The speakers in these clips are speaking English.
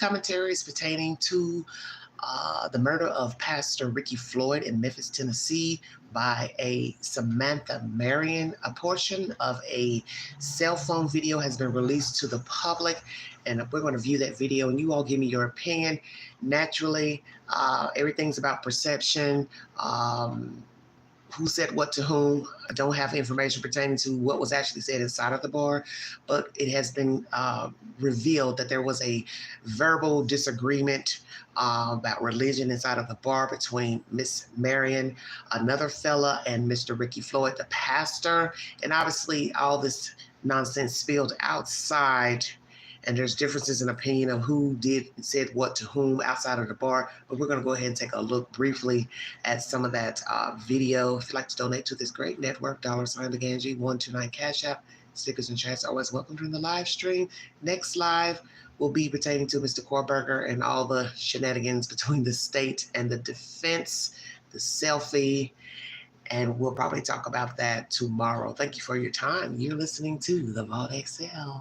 commentaries pertaining to the murder of Pastor Ricky Floyd in Memphis, Tennessee by a Samantha Marion. A portion of a cell phone video has been released to the public, and we're going to view that video and you all give me your opinion. Naturally, everything's about perception. Who said what to whom. I don't have information pertaining to what was actually said inside of the bar, but it has been revealed that there was a verbal disagreement about religion inside of the bar between Miss Marion, another fella, and Mr. Ricky Floyd, the pastor. And obviously all this nonsense spilled outside, and there's differences in opinion of who said what to whom outside of the bar. But we're going to go ahead and take a look briefly at some of that video. If you'd like to donate to this great network, $BeganG 129 Cash App. Stickers and chats always welcome during the live stream. Next live will be pertaining to Mr. Korberger and all the shenanigans between the state and the defense, the selfie, and we'll probably talk about that tomorrow. Thank you for your time. You're listening to The Vault XL.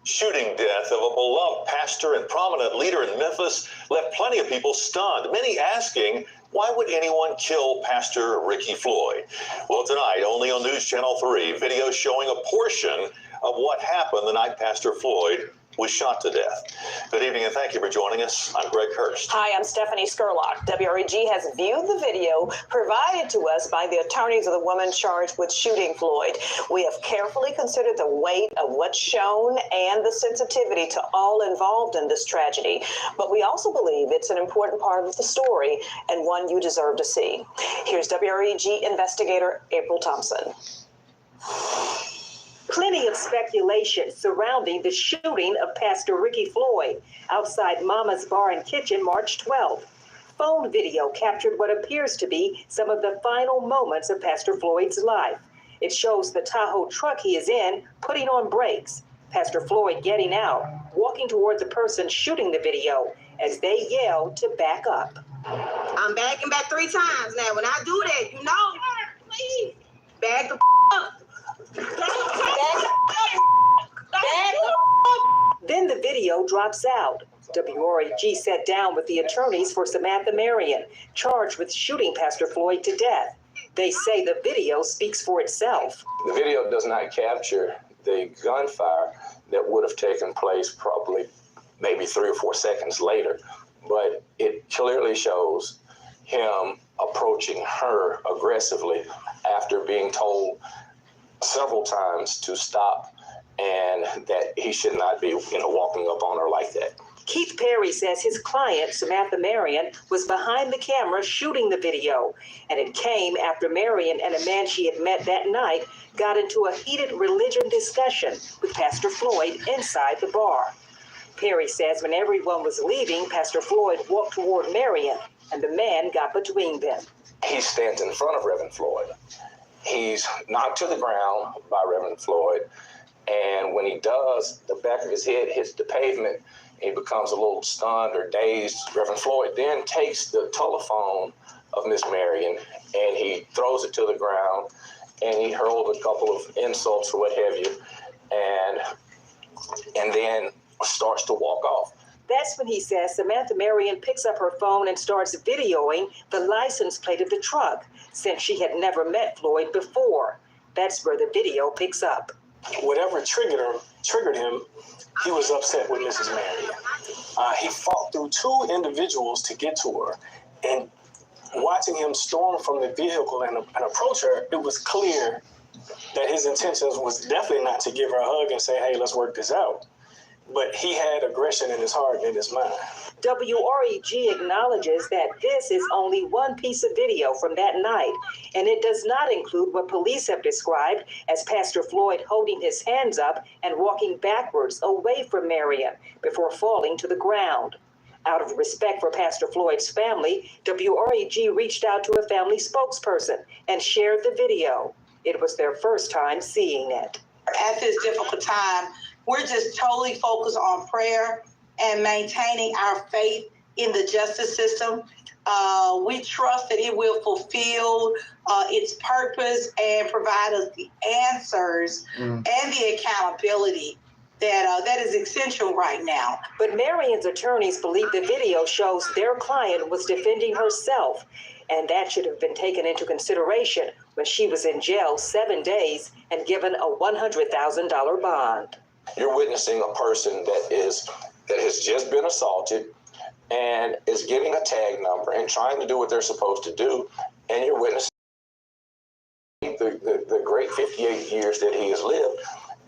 Shooting death of a beloved pastor and prominent leader in Memphis left plenty of people stunned, many asking, why would anyone kill Pastor Ricky Floyd? Well, tonight, only on News Channel 3, video showing a portion of what happened the night Pastor Floyd was shot to death. Good evening and thank you for joining us. I'm Greg Hurst. Hi, I'm Stephanie Skurlock. WREG has viewed the video provided to us by the attorneys of the woman charged with shooting Floyd. We have carefully considered the weight of what's shown and the sensitivity to all involved in this tragedy. But we also believe it's an important part of the story and one you deserve to see. Here's WREG investigator April Thompson. Plenty of speculation surrounding the shooting of Pastor Ricky Floyd outside Mama's Bar and Kitchen March 12th. Phone video captured what appears to be some of the final moments of Pastor Floyd's life. It shows the Tahoe truck he is in putting on brakes, Pastor Floyd getting out, walking toward the person shooting the video as they yell to back up. I'm backing back 3 times now. When I do that, you know, please back the up. Then the video drops out. WREG sat down with the attorneys for Samantha Marion, charged with shooting Pastor Floyd to death. They say the video speaks for itself. The video does not capture the gunfire that would have taken place probably maybe 3 or 4 seconds later, but it clearly shows him approaching her aggressively after being told several times to stop and that he should not be, walking up on her like that. Keith Perry says his client, Samantha Marion, was behind the camera shooting the video, and it came after Marion and a man she had met that night got into a heated religion discussion with Pastor Floyd inside the bar. Perry says when everyone was leaving, Pastor Floyd walked toward Marion, and the man got between them. He stands in front of Reverend Floyd. He's knocked to the ground by Reverend Floyd, and when he does, the back of his head hits the pavement. He becomes a little stunned or dazed. Reverend Floyd then takes the telephone of Miss Marion, and he throws it to the ground, and he hurled a couple of insults or what have you, and then starts to walk off. That's when he says Samantha Marion picks up her phone and starts videoing the license plate of the truck, since she had never met Floyd before. That's where the video picks up. Whatever triggered him, he was upset with Mrs. Marion. He fought through 2 individuals to get to her, and watching him storm from the vehicle and approach her, it was clear that his intentions was definitely not to give her a hug and say, hey, let's work this out. But he had aggression in his heart and in his mind. WREG acknowledges that this is only one piece of video from that night, and it does not include what police have described as Pastor Floyd holding his hands up and walking backwards away from Marion before falling to the ground. Out of respect for Pastor Floyd's family, WREG reached out to a family spokesperson and shared the video. It was their first time seeing it. At this difficult time, we're just totally focused on prayer and maintaining our faith in the justice system. We trust that it will fulfill its purpose and provide us the answers and the accountability that is essential right now. But Marion's attorneys believe the video shows their client was defending herself, and that should have been taken into consideration when she was in jail 7 days and given a $100,000 bond. You're witnessing a person that has just been assaulted and is getting a tag number and trying to do what they're supposed to do, and you're witnessing the great 58 years that he has lived.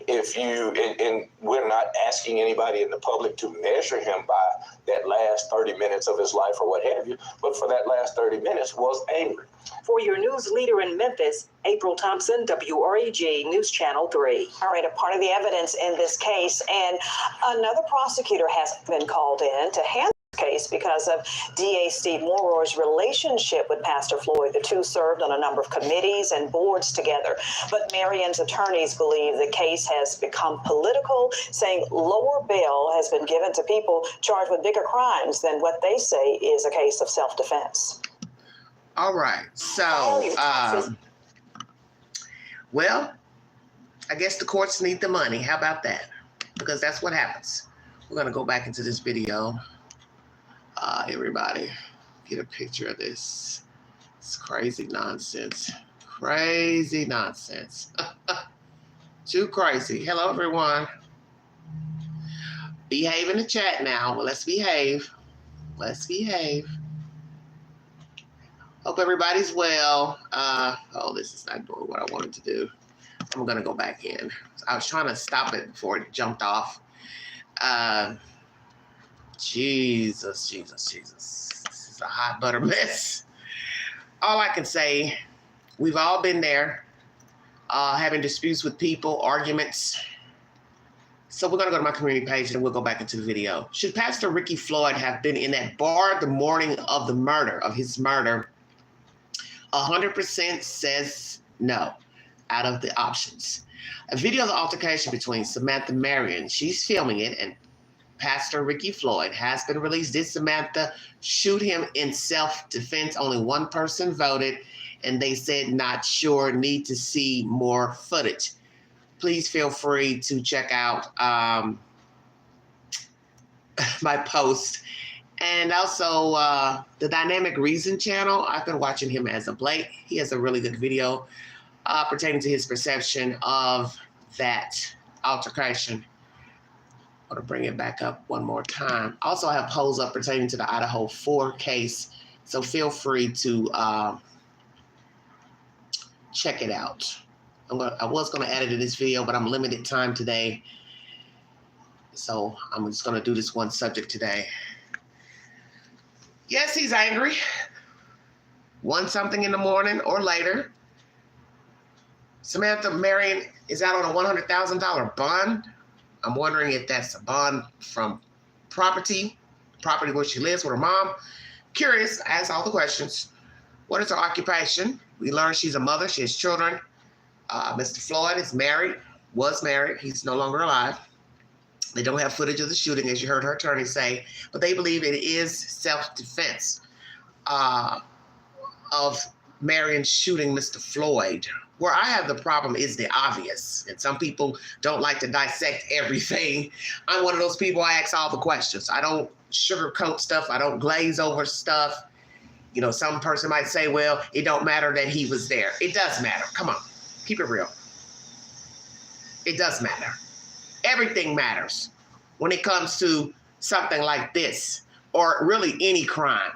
And we're not asking anybody in the public to measure him by that last 30 minutes of his life or what have you, but for that last 30 minutes was angry. For your news leader in Memphis, April Thompson, WREG News Channel 3. All right, a part of the evidence in this case, and another prosecutor has been called in to handle case because of DA Steve Morrow's relationship with Pastor Floyd. The two served on a number of committees and boards together. But Marion's attorneys believe the case has become political, saying lower bail has been given to people charged with bigger crimes than what they say is a case of self-defense. All right. So, well, I guess the courts need the money. How about that? Because that's what happens. We're going to go back into this video. Everybody, get a picture of this. It's crazy nonsense. Crazy nonsense. Too crazy. Hello, everyone. Behave in the chat now. Well, let's behave. Let's behave. Hope everybody's well. Oh, this is not doing what I wanted to do. I'm going to go back in. I was trying to stop it before it jumped off. Jesus. This is a hot butter mess. All I can say, we've all been there, having disputes with people, arguments. So we're going to go to my community page and we'll go back into the video. Should Pastor Ricky Floyd have been in that bar the morning of the murder, of his murder? 100% says no out of the options. A video of the altercation between Samantha and Marion, she's filming it, and Pastor Ricky Floyd has been released. Did Samantha shoot him in self-defense? Only one person voted, and they said not sure, need to see more footage. Please feel free to check out my post. And also the Dynamic Reason channel. I've been watching him as of late. He has a really good video pertaining to his perception of that altercation. I'm going to bring it back up one more time. Also, I have polls up pertaining to the Idaho 4 case, so feel free to check it out. I was going to add it in this video, but I'm limited time today, so I'm just going to do this one subject today. Yes, he's angry. 1 something in the morning or later. Samantha Marion is out on a $100,000 bond. I'm wondering if that's a bond from property where she lives with her mom. Curious, I ask all the questions. What is her occupation? We learned she's a mother, she has children. Mr. Floyd is married, was married. He's no longer alive. They don't have footage of the shooting, as you heard her attorney say, but they believe it is self-defense of Marion shooting Mr. Floyd. Where I have the problem is the obvious, and some people don't like to dissect everything. I'm one of those people, I ask all the questions. I don't sugarcoat stuff. I don't glaze over stuff. You know, some person might say, well, it don't matter that he was there. It does matter. Come on, keep it real. It does matter. Everything matters when it comes to something like this, or really any crime,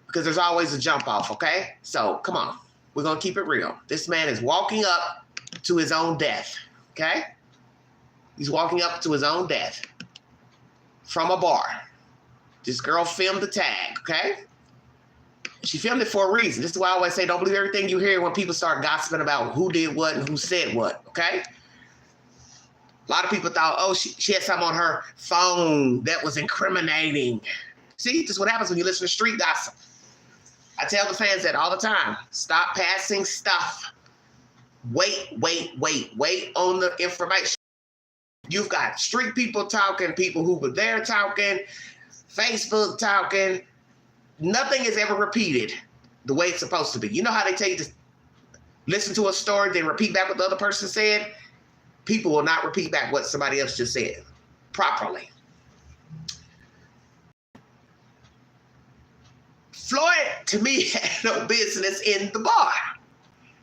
because there's always a jump off, okay? So come on. We're going to keep it real. This man is walking up to his own death, okay? He's walking up to his own death from a bar. This girl filmed the tag, okay? She filmed it for a reason. This is why I always say don't believe everything you hear when people start gossiping about who did what and who said what, okay? A lot of people thought, oh, she had something on her phone that was incriminating. See, this is what happens when you listen to street gossip. I tell the fans that all the time. Stop passing stuff. Wait on the information. You've got street people talking, people who were there talking, Facebook talking. Nothing is ever repeated the way it's supposed to be. You know how they tell you to listen to a story, then repeat back what the other person said? people will not repeat back what somebody else just said properly. Floyd, to me, had no business in the bar.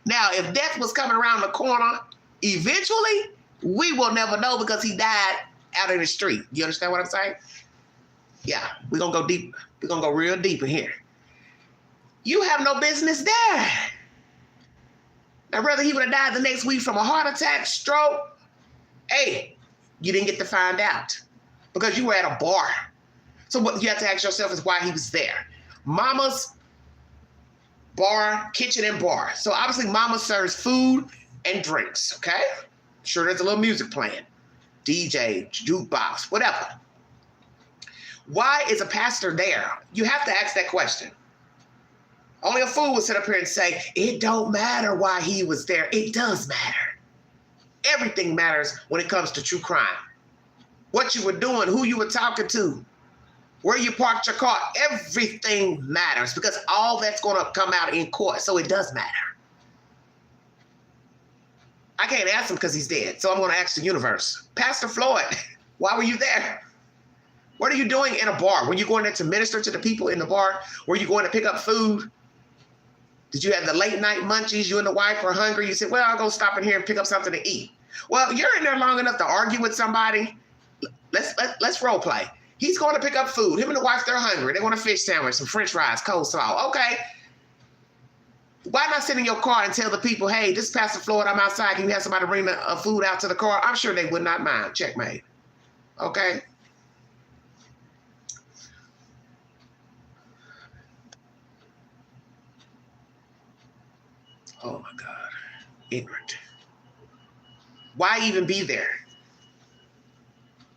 Now, if death was coming around the corner, eventually, we will never know because he died out in the street. You understand what I'm saying? Yeah, we're going to go deep. We're going to go real deep in here. You have no business there. Now, whether he would have died the next week from a heart attack, stroke, hey, you didn't get to find out because you were at a bar. So what you have to ask yourself is why he was there. Mama's bar, kitchen and bar. So obviously Mama serves food and drinks, okay? Sure, there's a little music playing. DJ, jukebox, whatever. Why is a pastor there? You have to ask that question. Only a fool would sit up here and say, it don't matter why he was there. It does matter. Everything matters when it comes to true crime. What you were doing, who you were talking to, where you parked your car, everything matters because all that's going to come out in court. So it does matter. I can't ask him because he's dead. So I'm going to ask the universe. Pastor Floyd, why were you there? What are you doing in a bar? Were you going there to minister to the people in the bar? Were you going to pick up food? Did you have the late night munchies? You and the wife were hungry. You said, well, I'll go stop in here and pick up something to eat. Well, you're in there long enough to argue with somebody. Let's role play. He's going to pick up food. Him and the wife, they're hungry. They want a fish sandwich, some french fries, coleslaw. Okay. Why not sit in your car and tell the people, hey, this is Pastor Floyd, I'm outside. Can you have somebody bring the food out to the car? I'm sure they would not mind. Checkmate. Okay. Oh my God. Ignorant. Why even be there?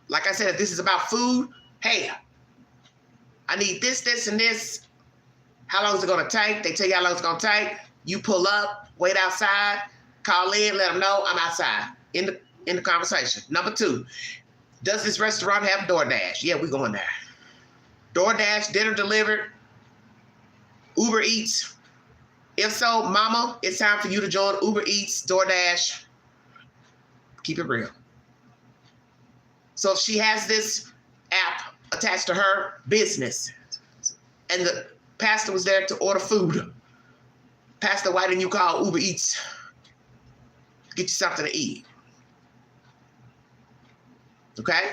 Like I said, if this is about food, hey, I need this, this, and this. How long is it going to take? They tell you how long it's going to take. You pull up, wait outside, call in, let them know I'm outside in the conversation. Number 2, does this restaurant have DoorDash? Yeah, we're going there. DoorDash, dinner delivered, Uber Eats. If so, Mama, it's time for you to join Uber Eats, DoorDash. Keep it real. So if she has this app attached to her business and the pastor was there to order food, Pastor, why didn't you call Uber Eats? Get you something to eat. Okay?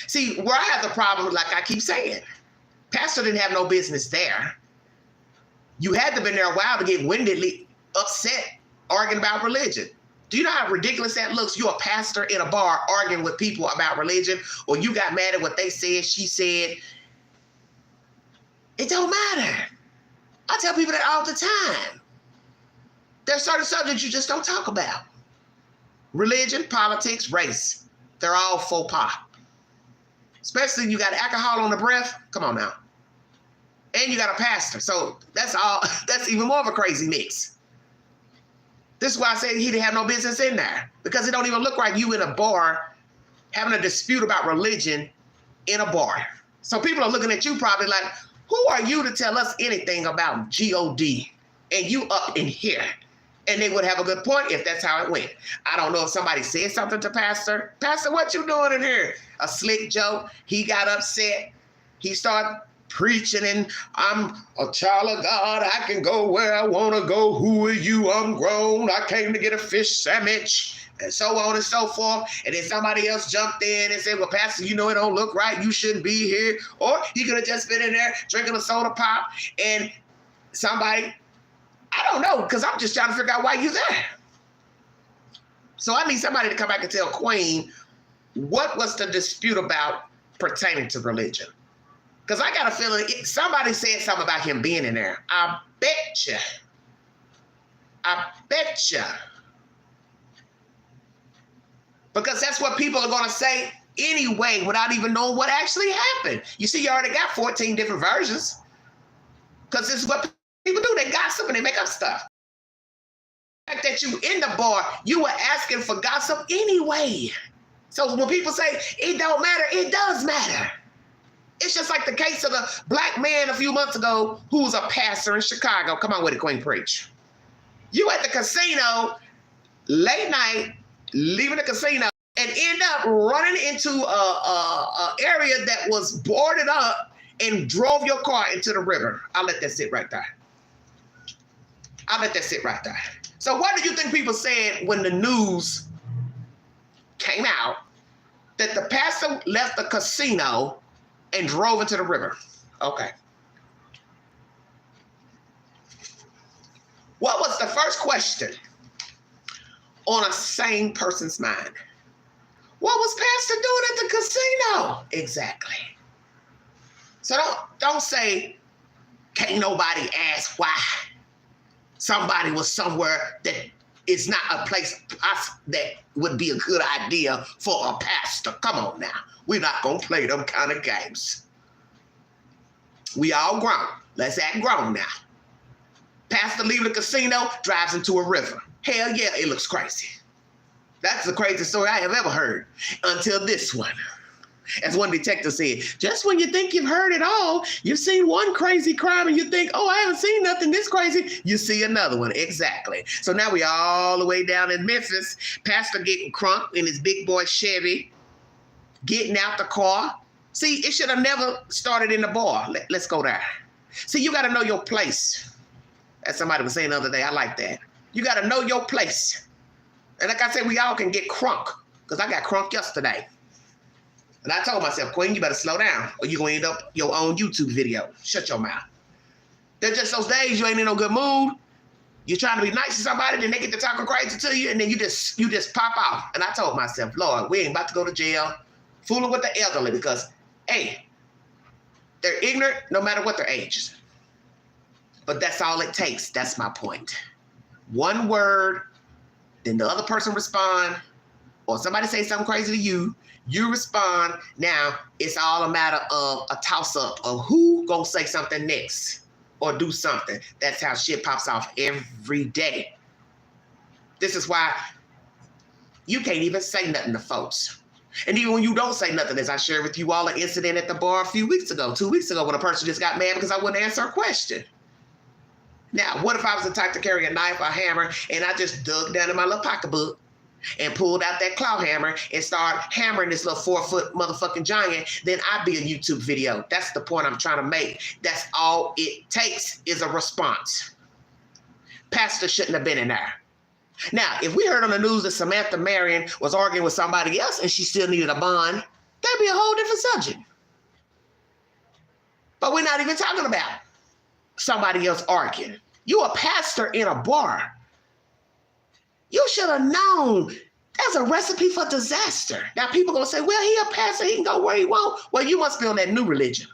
See, where I have the problem, like I keep saying, Pastor didn't have no business there. You had to have been there a while to get windedly upset, arguing about religion. Do you know how ridiculous that looks? You're a pastor in a bar arguing with people about religion, or you got mad at what they said, she said. It don't matter. I tell people that all the time. There's certain subjects you just don't talk about. Religion, politics, race. They're all faux pas. Especially when you got alcohol on the breath. Come on now. And you got a pastor. So that's even more of a crazy mix. This is why I say he didn't have no business in there. Because it don't even look like you in a bar having a dispute about religion in a bar. So people are looking at you probably like, who are you to tell us anything about G-O-D? And you up in here. And they would have a good point if that's how it went. I don't know if somebody said something to Pastor. Pastor, what you doing in here? A slick joke. He got upset. He started preaching and I'm a child of God. I can go where I want to go. Who are you? I'm grown. I came to get a fish sandwich and so on and so forth. And then somebody else jumped in and said, well, Pastor, you know, it don't look right. You shouldn't be here. Or he could have just been in there drinking a soda pop and somebody, I don't know, because I'm just trying to figure out why you're there. So I need somebody to come back and tell Queen what was the dispute about pertaining to religion. Because I got a feeling somebody said something about him being in there. I bet you. Because that's what people are going to say anyway without even knowing what actually happened. You see, you already got 14 different versions. Because this is what people do. They gossip and they make up stuff. The fact that you in the bar, you were asking for gossip anyway. So when people say, it don't matter, it does matter. It's just like the case of the black man a few months ago who was a pastor in Chicago. Come on with it, Queen, preach. You at the casino, late night, leaving the casino and end up running into a area that was boarded up and drove your car into the river. I'll let that sit right there. I'll let that sit right there. So what do you think people said when the news came out that the pastor left the casino and drove into the river? Okay. What was the first question on a sane person's mind? What was pastor doing at the casino? Exactly. So don't say, can't nobody ask why. Somebody was somewhere that is not a place that would be a good idea for a pastor. Come on now. We're not going to play them kind of games. We all grown. Let's act grown now. Pastor leaving the casino, drives into a river. Hell yeah, it looks crazy. That's the craziest story I have ever heard until this one. As one detective said, just when you think you've heard it all, you've seen one crazy crime and you think, oh, I haven't seen nothing this crazy. You see another one. Exactly. So now we all the way down in Memphis, pastor getting crunk in his big boy Chevy, getting out the car. See, it should have never started in the bar. Let's go there. See, you got to know your place. As somebody was saying the other day, I like that. You got to know your place. And like I said, we all can get crunk because I got crunk yesterday. And I told myself, Queen, you better slow down or you're going to end up your own YouTube video. Shut your mouth. There's just those days you ain't in no good mood. You're trying to be nice to somebody, then they get to talking crazy to you, and then you just pop off. And I told myself, Lord, we ain't about to go to jail fooling with the elderly because, hey, they're ignorant no matter what their age is. But that's all it takes. That's my point. One word, then the other person respond, or somebody say something crazy to you, you respond. Now, it's all a matter of a toss-up of who gonna say something next or do something. That's how shit pops off every day. This is why you can't even say nothing to folks. And even when you don't say nothing, as I shared with you all an incident at the bar a few weeks ago, 2 weeks ago, when a person just got mad because I wouldn't answer a question. Now, what if I was the type to carry a knife or a hammer and I just dug down in my little pocketbook and pulled out that claw hammer and started hammering this little 4-foot motherfucking giant? Then I'd be a YouTube video. That's the point I'm trying to make. That's all it takes is a response. Pastor shouldn't have been in there. Now, if we heard on the news that Samantha Marion was arguing with somebody else and she still needed a bond, that'd be a whole different subject. But we're not even talking about somebody else arguing. You a pastor in a bar. You should have known that's a recipe for disaster. Now people gonna say, well, he a pastor, he can go where he want. Well, you must be on that new religion.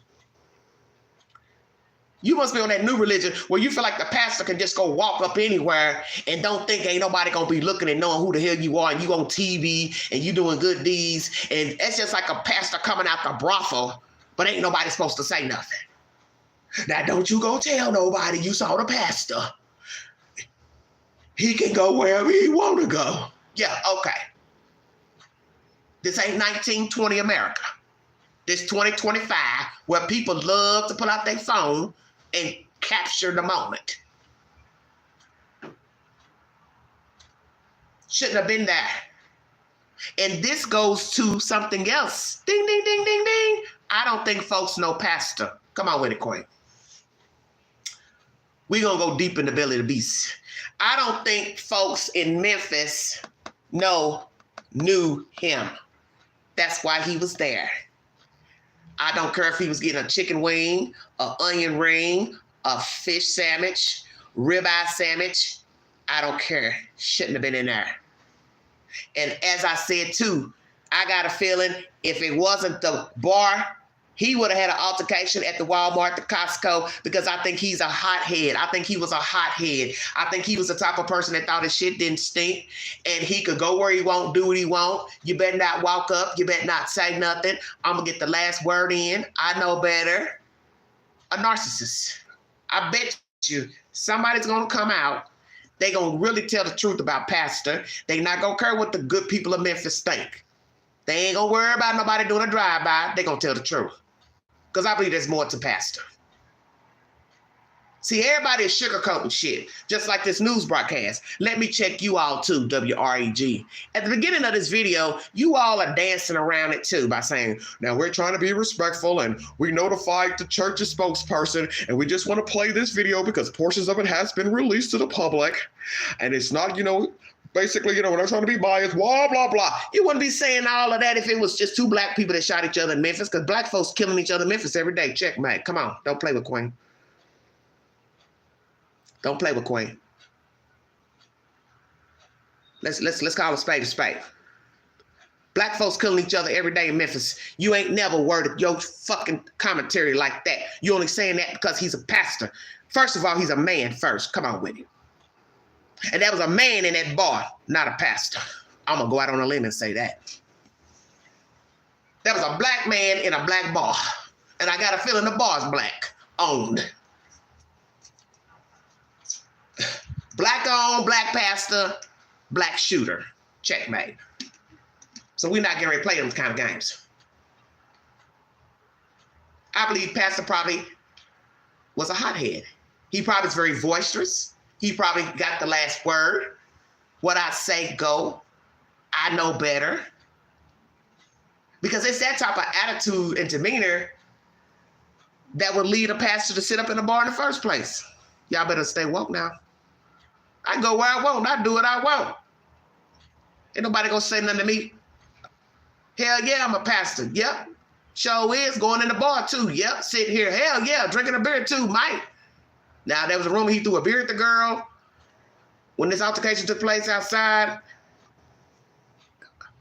You must be on that new religion where you feel like the pastor can just go walk up anywhere and don't think ain't nobody gonna be looking and knowing who the hell you are, and you on TV and you doing good deeds, and it's just like a pastor coming out the brothel, but ain't nobody supposed to say nothing. Now, don't you go tell nobody you saw the pastor. He can go wherever he want to go. Yeah, okay. This ain't 1920 America. This 2025 where people love to pull out their phone and capture the moment. Shouldn't have been there. And this goes to something else. Ding, ding, ding, ding, ding. I don't think folks know pastor. Come on with it, Queen. We're going to go deep in the belly of the beast. I don't think folks in Memphis knew him. That's why he was there. I don't care if he was getting a chicken wing, an onion ring, a fish sandwich, ribeye sandwich. I don't care. Shouldn't have been in there. And as I said too, I got a feeling if it wasn't the bar, he would have had an altercation at the Walmart, the Costco, because I think he's a hothead. I think he was a hothead. I think he was the type of person that thought his shit didn't stink and he could go where he want, do what he want. You better not walk up. You better not say nothing. I'm going to get the last word in. I know better. A narcissist. I bet you somebody's going to come out. They're going to really tell the truth about pastor. They're not going to care what the good people of Memphis think. They ain't going to worry about nobody doing a drive-by. They're going to tell the truth. Because I believe there's more to pastor. See, everybody is sugarcoating shit, just like this news broadcast. Let me check you all too, WREG. At the beginning of this video, you all are dancing around it too by saying, now we're trying to be respectful and we notified the church's spokesperson and we just want to play this video because portions of it has been released to the public. And it's not, basically, we're not trying to be biased, blah, blah, blah. You wouldn't be saying all of that if it was just two black people that shot each other in Memphis, because black folks killing each other in Memphis every day. Checkmate. Come on, don't play with Queen. Don't play with Queen. Let's call a spade a spade. Black folks killing each other every day in Memphis. You ain't never worded your fucking commentary like that. You only saying that because he's a pastor. First of all, he's a man first. Come on with it. And that was a man in that bar, not a pastor. I'm gonna go out on a limb and say that. That was a black man in a black bar. And I got a feeling the bar's black owned. Black owned, black pastor, black shooter. Checkmate. So we're not getting ready to play them kind of games. I believe Pastor probably was a hothead. He probably is very boisterous. He probably got the last word. What I say, go. I know better. Because it's that type of attitude and demeanor that would lead a pastor to sit up in a bar in the first place. Y'all better stay woke now. I go where I want. I do what I want. Ain't nobody gonna say nothing to me. Hell yeah, I'm a pastor. Yep. Sure is. Going in the bar too. Yep. Sitting here. Hell yeah. Drinking a beer too, Mike. Now, there was a rumor he threw a beer at the girl when this altercation took place outside.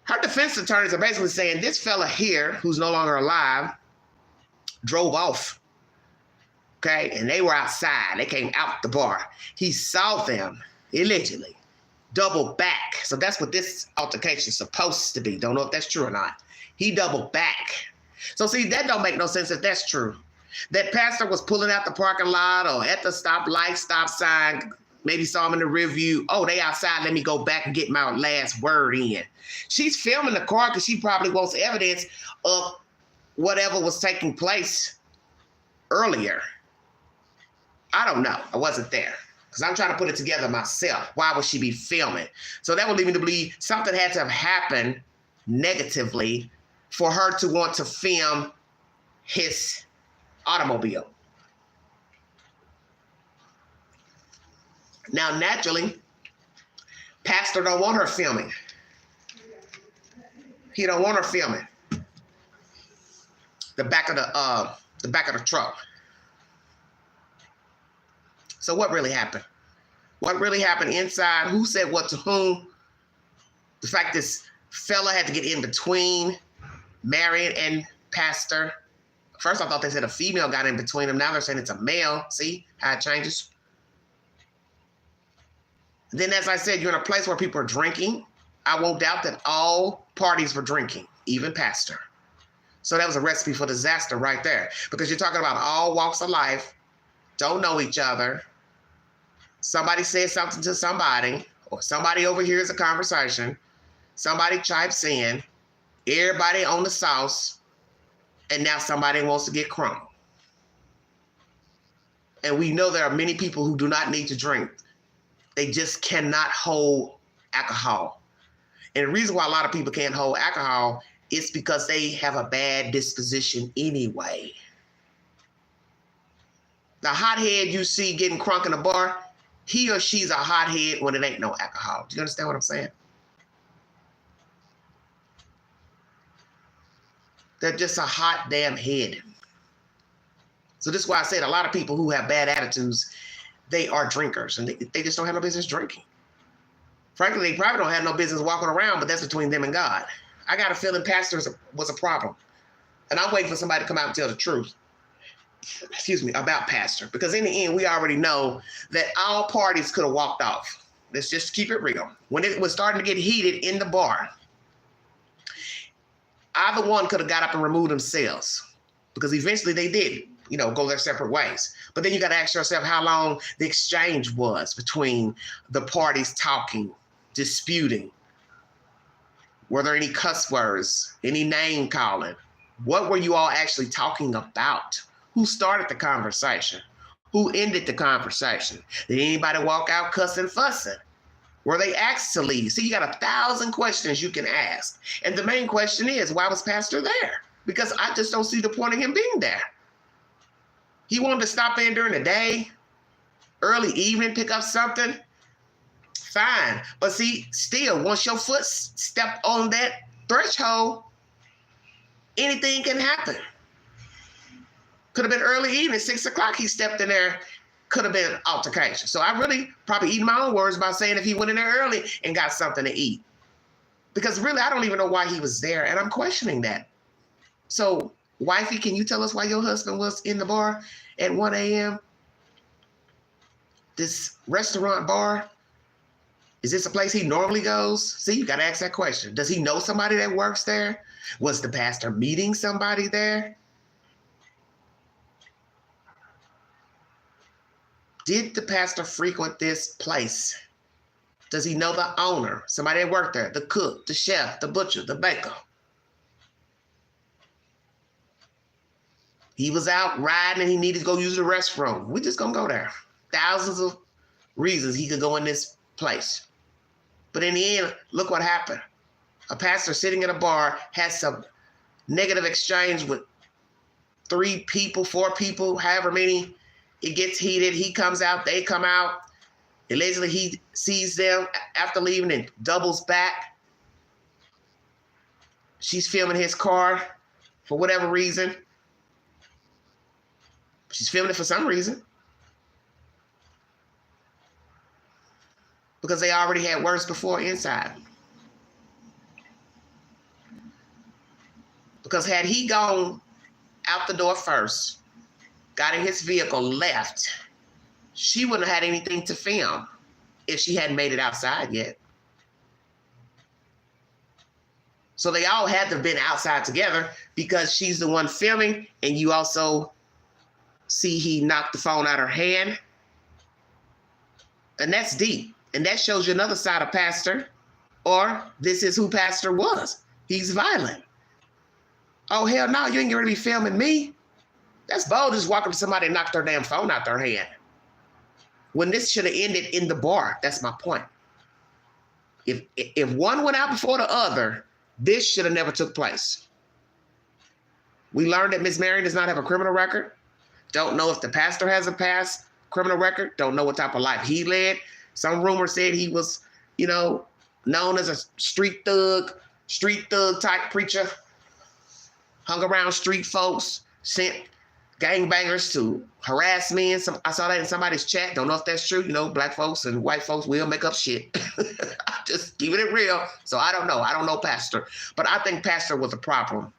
Her defense attorneys are basically saying this fella here, who's no longer alive, drove off. Okay? And they were outside. They came out the bar. He saw them, allegedly, double back. So that's what this altercation is supposed to be. Don't know if that's true or not. He doubled back. So see, that don't make no sense if that's true. That pastor was pulling out the parking lot or at the stoplight, stop sign, maybe saw him in the rear view. Oh, they outside, let me go back and get my last word in. She's filming the car because she probably wants evidence of whatever was taking place earlier. I don't know. I wasn't there because I'm trying to put it together myself. Why would she be filming? So that would lead me to believe something had to have happened negatively for her to want to film his automobile. Now, naturally, pastor don't want her filming. He don't want her filming the back of the truck. So what really happened? What really happened inside? Who said what to whom? The fact this fella had to get in between Marion and pastor. First, I thought they said a female got in between them. Now they're saying it's a male. See how it changes? Then, as I said, you're in a place where people are drinking. I won't doubt that all parties were drinking, even pastor. So that was a recipe for disaster right there. Because you're talking about all walks of life, don't know each other. Somebody says something to somebody, or somebody overhears a conversation. Somebody chimes in. Everybody on the sauce. And now somebody wants to get crunk. And we know there are many people who do not need to drink. They just cannot hold alcohol. And the reason why a lot of people can't hold alcohol is because they have a bad disposition anyway. The hothead you see getting crunk in a bar, he or she's a hothead when it ain't no alcohol. Do you understand what I'm saying? They're just a hot damn head. So this is why I said a lot of people who have bad attitudes, they are drinkers and they just don't have no business drinking. Frankly, they probably don't have no business walking around, but that's between them and God. I got a feeling pastor was a problem. And I'm waiting for somebody to come out and tell the truth, about pastor. Because in the end, we already know that all parties could have walked off. Let's just keep it real. When it was starting to get heated in the bar, either one could have got up and removed themselves because eventually they did, go their separate ways. But then you got to ask yourself how long the exchange was between the parties talking, disputing. Were there any cuss words, any name calling? What were you all actually talking about? Who started the conversation? Who ended the conversation? Did anybody walk out cussing, fussing? Were they asked to leave? See, you got 1,000 questions you can ask. And the main question is, why was Pastor there? Because I just don't see the point of him being there. He wanted to stop in during the day, early evening, pick up something. Fine. But see, still, once your foot stepped on that threshold, anything can happen. Could have been early evening, 6 o'clock, he stepped in there. Could have been altercation. So I really probably eat my own words by saying if he went in there early and got something to eat. Because really, I don't even know why he was there, and I'm questioning that. So, wifey, can you tell us why your husband was in the bar at 1 a.m.? This restaurant bar, is this a place he normally goes? See, you got to ask that question. Does he know somebody that works there? Was the pastor meeting somebody there? Did the pastor frequent this place? Does he know the owner, somebody that worked there, the cook, the chef, the butcher, the baker? He was out riding and he needed to go use the restroom. We're just going to go there. Thousands of reasons he could go in this place. But in the end, look what happened. A pastor sitting at a bar has some negative exchange with 3 people, 4 people, however many. It gets heated. He comes out. They come out. Allegedly, he sees them after leaving and doubles back. She's filming his car for whatever reason. She's filming it for some reason. Because they already had worse before inside. Because had he gone out the door first, got in his vehicle, left, she wouldn't have had anything to film if she hadn't made it outside yet. So they all had to have been outside together because she's the one filming, and you also see he knocked the phone out of her hand. And that's deep. And that shows you another side of Pastor, or this is who Pastor was. He's violent. Oh, hell no, you ain't going to be filming me. That's bold, just walk up to somebody and knock their damn phone out their hand. When this should have ended in the bar. That's my point. If one went out before the other, this should have never took place. We learned that Miss Marion does not have a criminal record. Don't know if the pastor has a past criminal record. Don't know what type of life he led. Some rumor said he was, known as a street thug type preacher. Hung around street folks, sent gangbangers to harass men. I saw that in somebody's chat. Don't know if that's true. Black folks and white folks will make up shit. Just keeping it real. So I don't know. I don't know Pastor. But I think Pastor was a problem.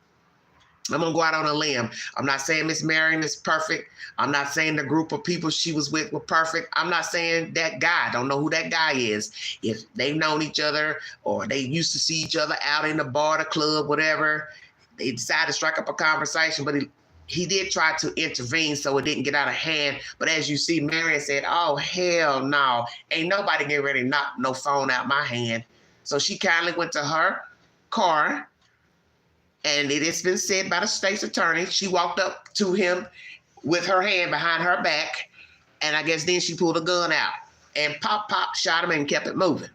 I'm going to go out on a limb. I'm not saying Miss Marion is perfect. I'm not saying the group of people she was with were perfect. I'm not saying that guy. I don't know who that guy is. If they've known each other or they used to see each other out in the bar, the club, whatever, they decided to strike up a conversation, but he did try to intervene so it didn't get out of hand. But as you see, Marion said, oh, hell no. Ain't nobody getting ready to knock no phone out my hand. So she kindly went to her car, and it has been said by the state's attorney, she walked up to him with her hand behind her back, and I guess then she pulled a gun out and pop, shot him and kept it moving.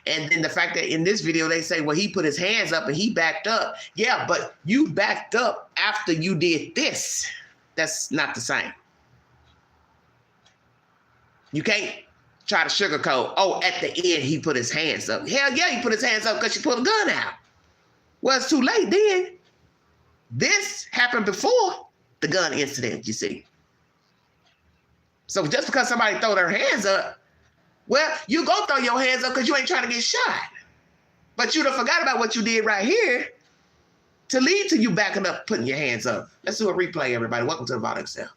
And then the fact that in this video, they say, well, he put his hands up and he backed up. Yeah, but you backed up after you did this. That's not the same. You can't try to sugarcoat, oh, at the end, he put his hands up. Hell yeah, he put his hands up because she pulled a gun out. Well, it's too late then. This happened before the gun incident, you see. So just because somebody throw their hands up, well, you go throw your hands up because you ain't trying to get shot. But you done forgot about what you did right here to lead to you backing up, putting your hands up. Let's do a replay, everybody. Welcome to the Violent Excel.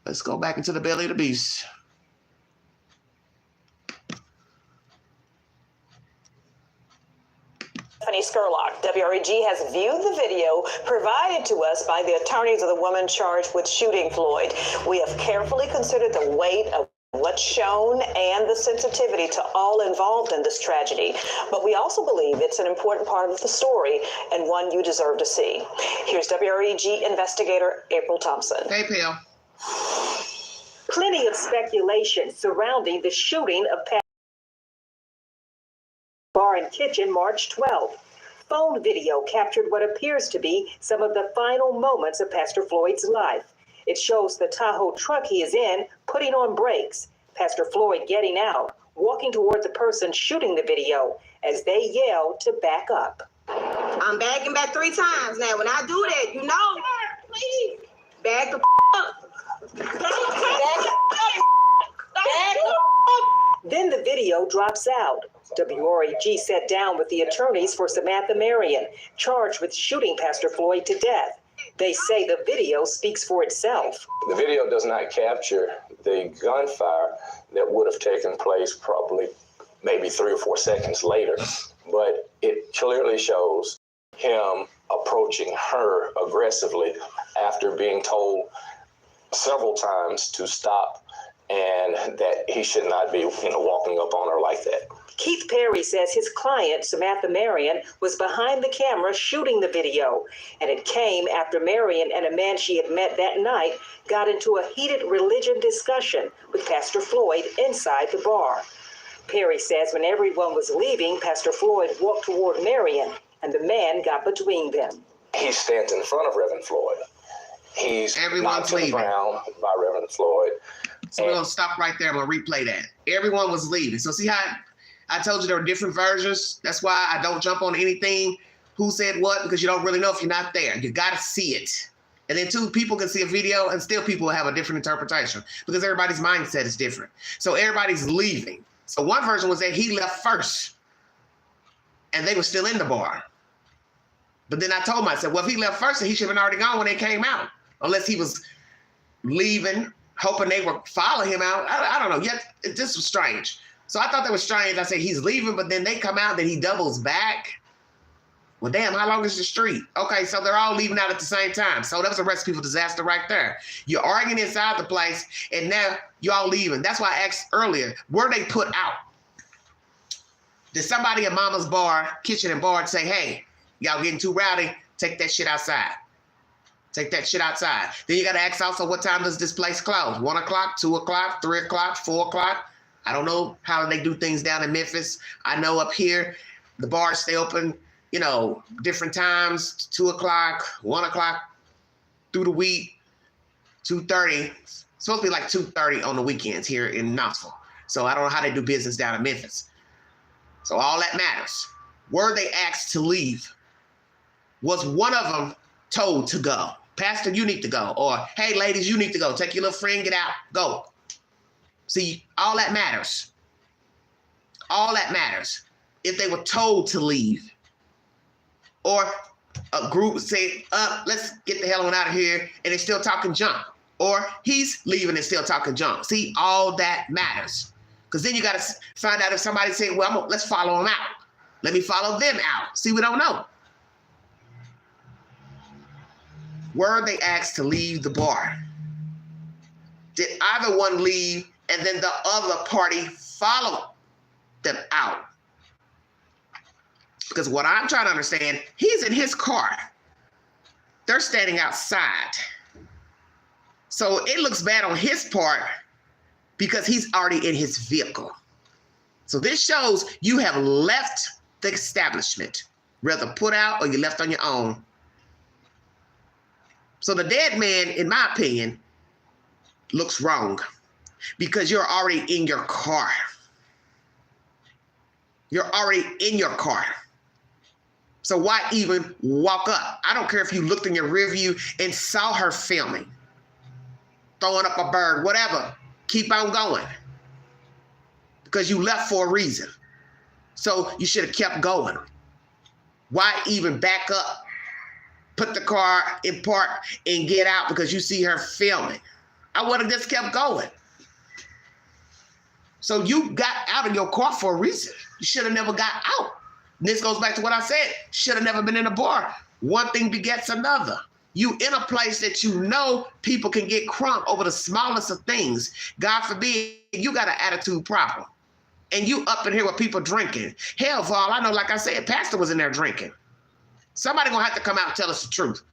Let's go back into the belly of the beast. Stephanie Skurlock, WREG has viewed the video provided to us by the attorneys of the woman charged with shooting Floyd. We have carefully considered the weight of what's shown and the sensitivity to all involved in this tragedy. But we also believe it's an important part of the story and one you deserve to see. Here's WREG investigator April Thompson. Hey, Pam. Plenty of speculation surrounding the shooting of Bar and Kitchen March 12th. Phone video captured what appears to be some of the final moments of Pastor Floyd's life. It shows the Tahoe truck he is in putting on brakes, Pastor Floyd getting out, walking toward the person shooting the video as they yell to back up. I'm backing back 3 times now. When I do that, you know, please back the up. Then the video drops out. WREG sat down with the attorneys for Samantha Marion, charged with shooting Pastor Floyd to death. They say the video speaks for itself. The video does not capture the gunfire that would have taken place probably maybe 3 or 4 seconds later, but it clearly shows him approaching her aggressively after being told several times to stop and that he should not be, walking up on her like that. Keith Perry says his client, Samantha Marion, was behind the camera shooting the video, and it came after Marion and a man she had met that night got into a heated religion discussion with Pastor Floyd inside the bar. Perry says when everyone was leaving, Pastor Floyd walked toward Marion, and the man got between them. He stands in front of Reverend Floyd. He's knocked to the ground by Reverend Floyd. So we're going to stop right there. I'm going to replay that. Everyone was leaving. So see how I told you there were different versions? That's why I don't jump on anything. Who said what? Because you don't really know if you're not there. You got to see it. And then 2, people can see a video and still people have a different interpretation because everybody's mindset is different. So everybody's leaving. So one version was that he left first and they were still in the bar. But then I told myself, well, if he left first, then he should have already gone when they came out. Unless he was leaving, hoping they would follow him out. I don't know. Yet this was strange. So I thought that was strange. I said, he's leaving, but then they come out, then he doubles back. Well, damn, how long is the street? Okay, so they're all leaving out at the same time. So that was a recipe for disaster right there. You're arguing inside the place, and now you're all leaving. That's why I asked earlier, were they put out? Did somebody at Mama's bar, kitchen and bar say, hey, y'all getting too rowdy, take that shit outside. Take that shit outside. Then you got to ask also, what time does this place close? 1 o'clock, 2 o'clock, 3 o'clock, 4 o'clock? I don't know how they do things down in Memphis. I know up here, the bars stay open, different times, 2 o'clock, 1 o'clock through the week, 2:30. It's supposed to be like 2:30 on the weekends here in Knoxville. So I don't know how they do business down in Memphis. So all that matters. Were they asked to leave? Was one of them told to go? Pastor, you need to go. Or, hey, ladies, you need to go. Take your little friend, get out, go. See, all that matters. All that matters. If they were told to leave, or a group say, let's get the hell on out of here, and they're still talking junk. Or he's leaving and still talking junk. See, all that matters. Because then you got to find out if somebody say, well, let's follow them out. Let me follow them out. See, we don't know. Were they asked to leave the bar? Did either one leave and then the other party follow them out? Because what I'm trying to understand, he's in his car. They're standing outside. So it looks bad on his part because he's already in his vehicle. So this shows you have left the establishment, whether put out or you left on your own. So the dead man, in my opinion, looks wrong because you're already in your car. You're already in your car. So why even walk up? I don't care if you looked in your rear view and saw her filming, throwing up a bird, whatever. Keep on going because you left for a reason. So you should have kept going. Why even back up? Put the car in park and get out because you see her filming. I would have just kept going. So you got out of your car for a reason. You should have never got out. And this goes back to what I said. Should have never been in a bar. One thing begets another. You in a place that you know people can get crunk over the smallest of things. God forbid, you got an attitude problem. And you up in here with people drinking. Hell, Val, I know, like I said, Pastor was in there drinking. Somebody gonna have to come out and tell us the truth.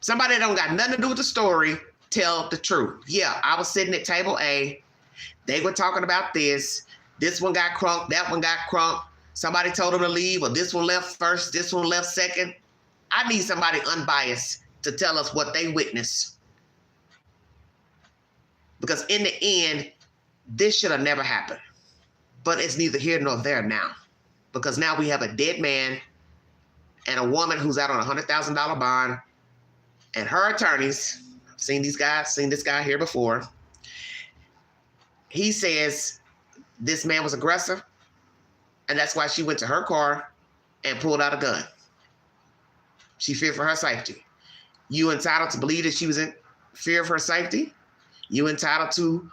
Somebody that don't got nothing to do with the story tell the truth. Yeah, I was sitting at table A. They were talking about this. This one got crunk. That one got crunk. Somebody told them to leave, or this one left first. This one left second. I need somebody unbiased to tell us what they witnessed. Because in the end, this should have never happened. But it's neither here nor there now. Because now we have a dead man and a woman who's out on a $100,000 bond, and her attorneys, I've seen these guys, seen this guy here before. He says this man was aggressive, and that's why she went to her car and pulled out a gun. She feared for her safety. You entitled to believe that she was in fear of her safety? You entitled to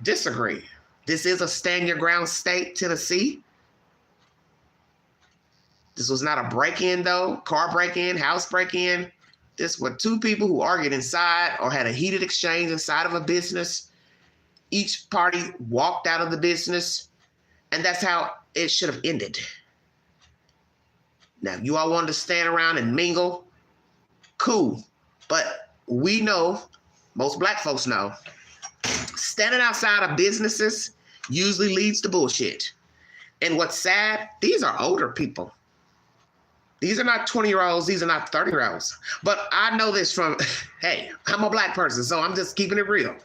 disagree. This is a stand your ground state, Tennessee. This was not a break-in though, car break-in, house break-in. This were two people who argued inside or had a heated exchange inside of a business. Each party walked out of the business, and that's how it should have ended. Now, you all wanted to stand around and mingle, cool. But we know, most black folks know, standing outside of businesses usually leads to bullshit. And what's sad, these are older people. These are not 20-year-olds. These are not 30-year-olds. But I know this from, hey, I'm a black person, so I'm just keeping it real.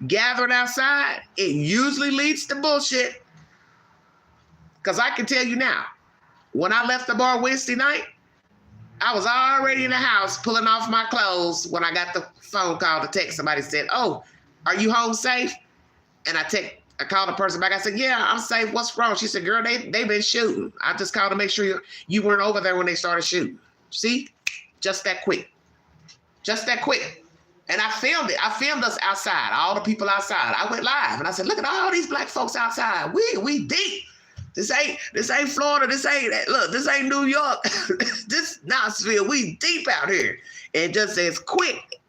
Gathering outside, it usually leads to bullshit. Because I can tell you now, when I left the bar Wednesday night, I was already in the house pulling off my clothes when I got the phone call to text. Somebody said, oh, are you home safe? And I called the person back. I said, yeah, I'm safe. What's wrong? She said, girl, they've been shooting. I just called to make sure you weren't over there when they started shooting. See? Just that quick. Just that quick. And I filmed it. I filmed us outside, all the people outside. I went live and I said, look at all these black folks outside. We deep. This ain't Florida. This ain't New York. This Knoxville. We deep out here. And just as quick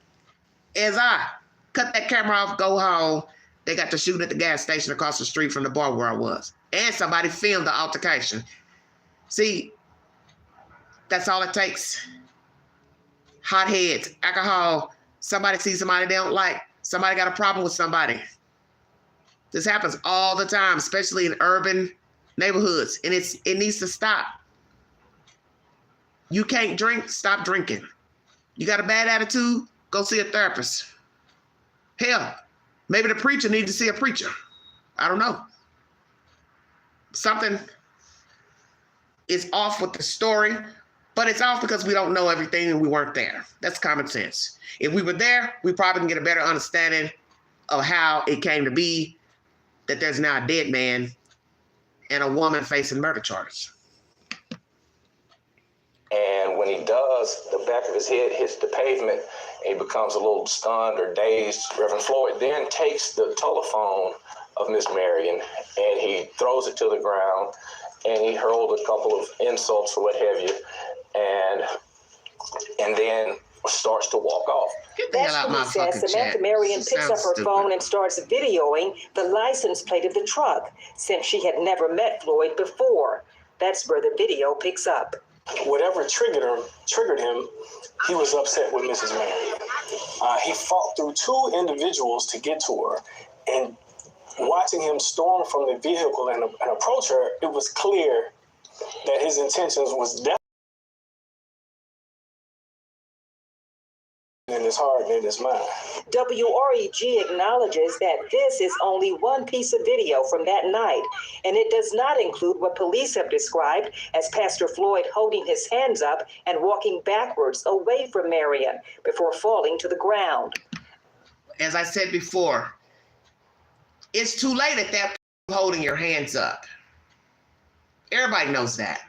as I cut that camera off, go home, they got to shooting at the gas station across the street from the bar where I was. And somebody filmed the altercation. See, that's all it takes. Hot heads, alcohol, somebody sees somebody they don't like, somebody got a problem with somebody. This happens all the time, especially in urban neighborhoods, and it needs to stop. You can't drink, stop drinking. You got a bad attitude, go see a therapist. Hell, maybe the preacher needs to see a preacher. I don't know. Something is off with the story, but it's off because we don't know everything and we weren't there. That's common sense. If we were there, we probably can get a better understanding of how it came to be that there's now a dead man and a woman facing murder charges. And when he does, the back of his head hits the pavement, and he becomes a little stunned or dazed. Reverend Floyd then takes the telephone of Miss Marion, and he throws it to the ground, and he hurled a couple of insults or what have you, and then starts to walk off. That's when he says Samantha Marion picks up her phone and starts videoing the license plate of the truck, since she had never met Floyd before. That's where the video picks up. Whatever triggered him, he was upset with Mrs. Marion. He fought through two individuals to get to her, and watching him storm from the vehicle and approach her, it was clear that his intentions was definitely in his heart and in his mind. WREG acknowledges that this is only one piece of video from that night, and it does not include what police have described as Pastor Floyd holding his hands up and walking backwards away from Marion before falling to the ground. As I said before, it's too late at that point holding your hands up. Everybody knows that.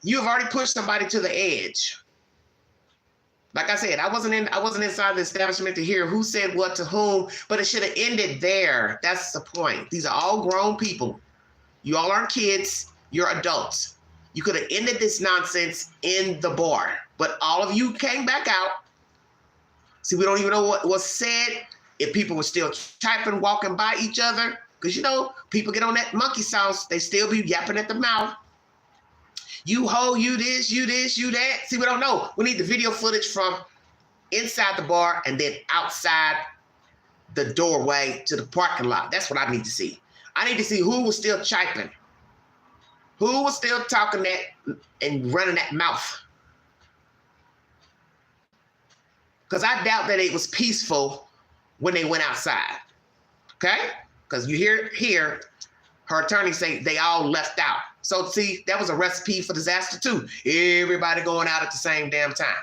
You've already pushed somebody to the edge. Like I said, I wasn't inside the establishment to hear who said what to whom, but it should have ended there. That's the point. These are all grown people. You all aren't kids. You're adults. You could have ended this nonsense in the bar, but all of you came back out. See, we don't even know what was said. If people were still typing, walking by each other, because you know, people get on that monkey sauce. They still be yapping at the mouth. You ho, you this, you that. See, we don't know. We need the video footage from inside the bar and then outside the doorway to the parking lot. That's what I need to see. I need to see who was still chiping, who was still talking that and running that mouth. Because I doubt that it was peaceful when they went outside. Okay? Because you hear her attorney say they all left out. So see, that was a recipe for disaster too. Everybody going out at the same damn time.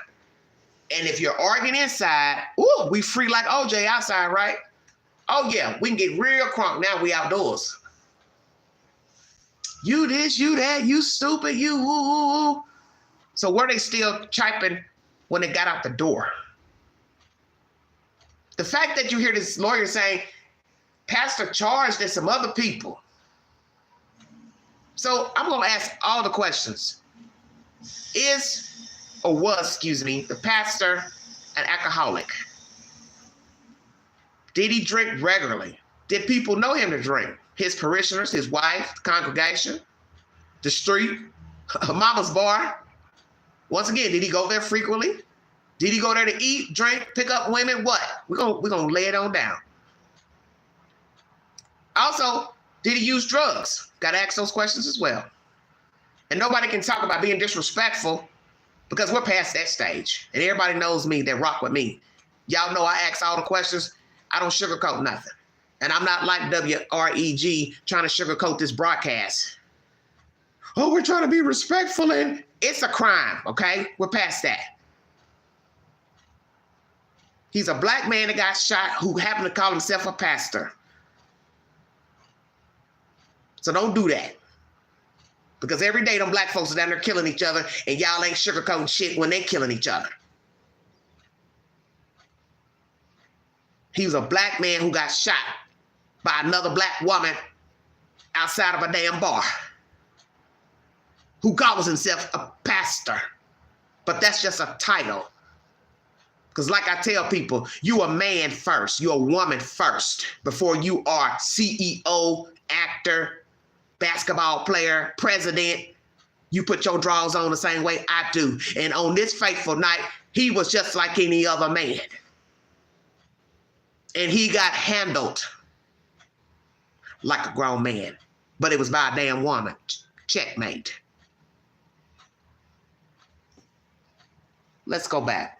And if you're arguing inside, ooh, we free like OJ outside, right? Oh yeah, we can get real crunk. Now we outdoors. You this, you that, you stupid, you woo. So were they still chiping when they got out the door? The fact that you hear this lawyer saying, Pastor charged and some other people. So I'm going to ask all the questions. Was the pastor an alcoholic? Did he drink regularly? Did people know him to drink? His parishioners, his wife, the congregation, the street, mama's bar? Once again, did he go there frequently? Did he go there to eat, drink, pick up women? What? We're gonna lay it on down. Also, did he use drugs? Got to ask those questions as well. And nobody can talk about being disrespectful because we're past that stage. And everybody knows me that rock with me. Y'all know I ask all the questions. I don't sugarcoat nothing. And I'm not like WREG trying to sugarcoat this broadcast. Oh, we're trying to be respectful and it's a crime, okay? We're past that. He's a black man that got shot who happened to call himself a pastor. So don't do that. Because every day them black folks are down there killing each other and y'all ain't sugarcoating shit when they killing each other. He was a black man who got shot by another black woman outside of a damn bar who calls himself a pastor. But that's just a title. Because like I tell people, you a man first, you a woman first before you are CEO, actor, basketball player, president. You put your drawers on the same way I do. And on this fateful night, he was just like any other man. And he got handled like a grown man. But it was by a damn woman. Checkmate. Let's go back.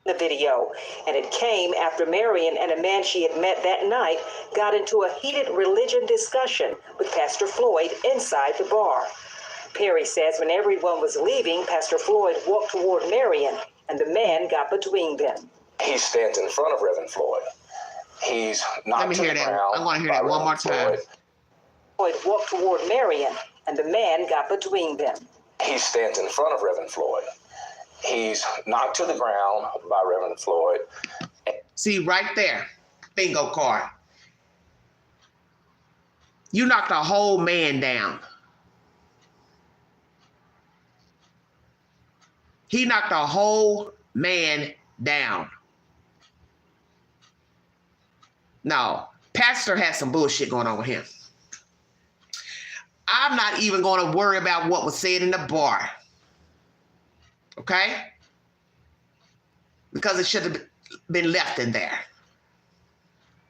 The video, and it came after Marion and a man she had met that night got into a heated religion discussion with Pastor Floyd inside the bar. Perry says when everyone was leaving, Pastor Floyd walked toward Marion, and the man got between them. He stands in front of Reverend Floyd. He's knocked to the ground. I want to hear that one more time. Floyd walked toward Marion, and the man got between them. He stands in front of Reverend Floyd. He's knocked to the ground by Reverend Floyd. See, right there, bingo card. You knocked a whole man down. He knocked a whole man down. No, Pastor has some bullshit going on with him. I'm not even going to worry about what was said in the bar. Okay? Because it should have been left in there.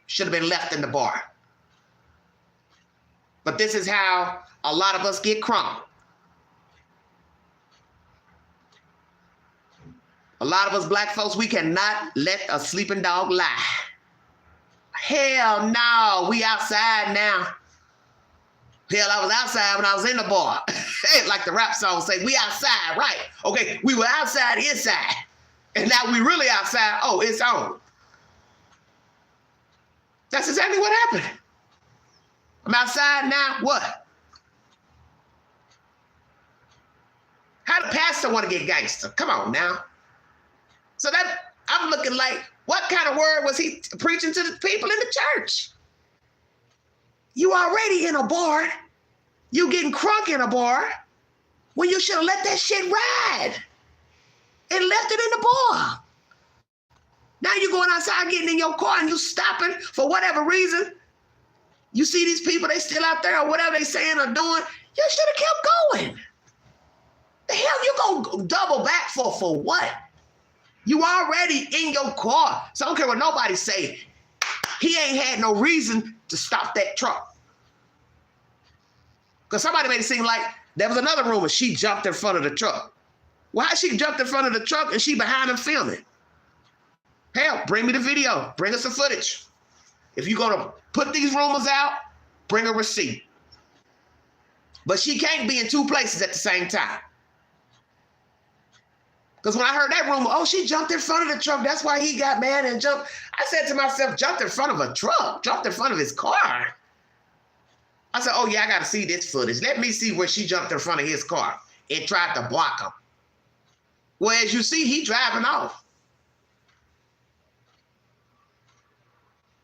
Should have been left in the bar. But this is how a lot of us get crunk. A lot of us black folks, we cannot let a sleeping dog lie. Hell no, we outside now. Hell, I was outside when I was in the bar. Like the rap song say, we outside, right? Okay, we were outside, inside. And now we really outside, oh, it's on. That's exactly what happened. I'm outside now, what? How the pastor want to get gangster? Come on now. So that, I'm looking like, what kind of word was he preaching to the people in the church? You already in a bar. You getting crunk in a bar when you should have let that shit ride and left it in the bar. Now you going outside getting in your car and you stopping for whatever reason. You see these people, they still out there or whatever they saying or doing. You should have kept going. The hell you gonna double back for what? You already in your car. So I don't care what nobody say. He ain't had no reason to stop that truck. Because somebody made it seem like there was another rumor she jumped in front of the truck. Why she jumped in front of the truck and she behind him filming? Hell, bring me the video. Bring us the footage. If you're going to put these rumors out, bring a receipt. But she can't be in two places at the same time. Because when I heard that rumor, oh, she jumped in front of the truck. That's why he got mad and jumped. I said to myself, jumped in front of a truck, jumped in front of his car. I said, oh, yeah, I got to see this footage. Let me see where she jumped in front of his car and tried to block him. Well, as you see, he driving off.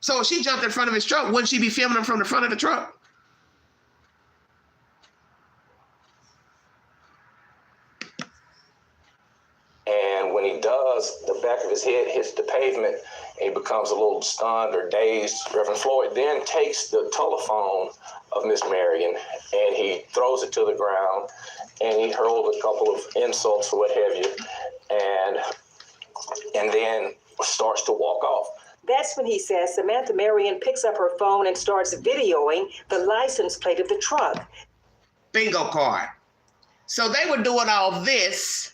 So if she jumped in front of his truck, wouldn't she be filming him from the front of the truck? And when he does, the back of his head hits the pavement, and he becomes a little stunned or dazed. Reverend Floyd then takes the telephone of Miss Marion, and he throws it to the ground, and he hurled a couple of insults or what have you, and then starts to walk off. That's when he says Samantha Marion picks up her phone and starts videoing the license plate of the truck. Bingo card. So they were doing all this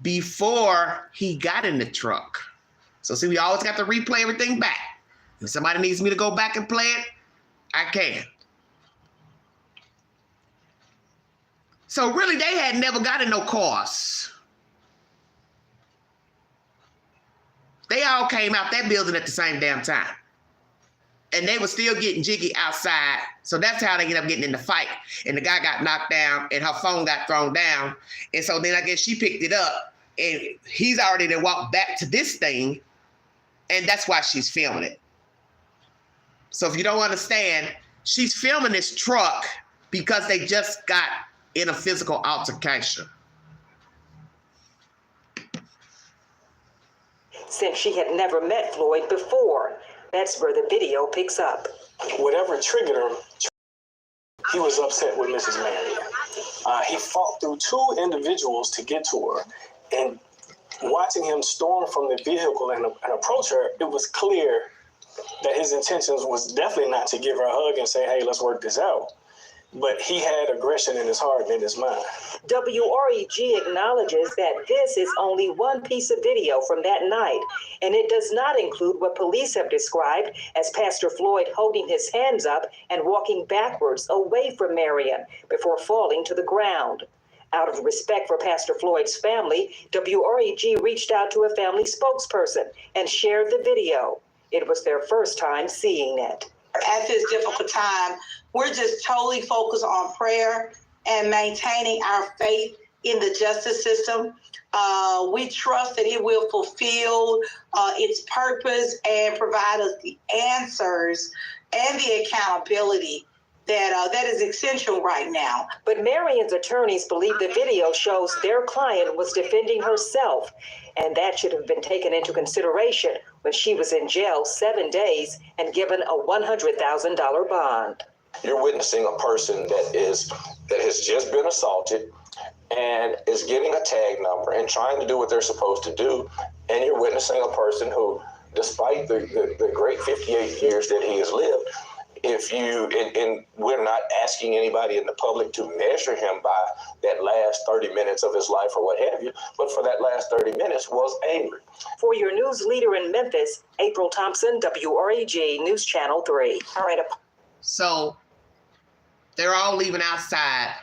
before he got in the truck. So see, we always got to replay everything back. If somebody needs me to go back and play it, I can. So really, they had never got in no cars. They all came out that building at the same damn time. And they were still getting jiggy outside. So that's how they ended up getting in the fight. And the guy got knocked down and her phone got thrown down. And so then I guess she picked it up and he's already then walked back to this thing. And that's why she's filming it. So if you don't understand, she's filming this truck because they just got in a physical altercation. Since she had never met Floyd before. That's where the video picks up. Whatever triggered him, he was upset with Mrs. Marion. He fought through two individuals to get to her, and watching him storm from the vehicle and approach her, it was clear that his intentions was definitely not to give her a hug and say, hey, let's work this out. But he had aggression in his heart and in his mind. WREG acknowledges that this is only one piece of video from that night, and it does not include what police have described as Pastor Floyd holding his hands up and walking backwards away from Marion before falling to the ground. Out of respect for Pastor Floyd's family, WREG reached out to a family spokesperson and shared the video. It was their first time seeing it. At this difficult time, we're just totally focused on prayer and maintaining our faith in the justice system. We trust that it will fulfill its purpose and provide us the answers and the accountability that is essential right now. But Marion's attorneys believe the video shows their client was defending herself, and that should have been taken into consideration when she was in jail 7 days and given a $100,000 bond. You're witnessing a person that has just been assaulted and is getting a tag number and trying to do what they're supposed to do, and you're witnessing a person who, despite the great 58 years that he has lived, and we're not asking anybody in the public to measure him by that last 30 minutes of his life or what have you, but for that last 30 minutes was angry. For your news leader in Memphis, April Thompson, WREG News Channel 3. All right. So they're all leaving outside.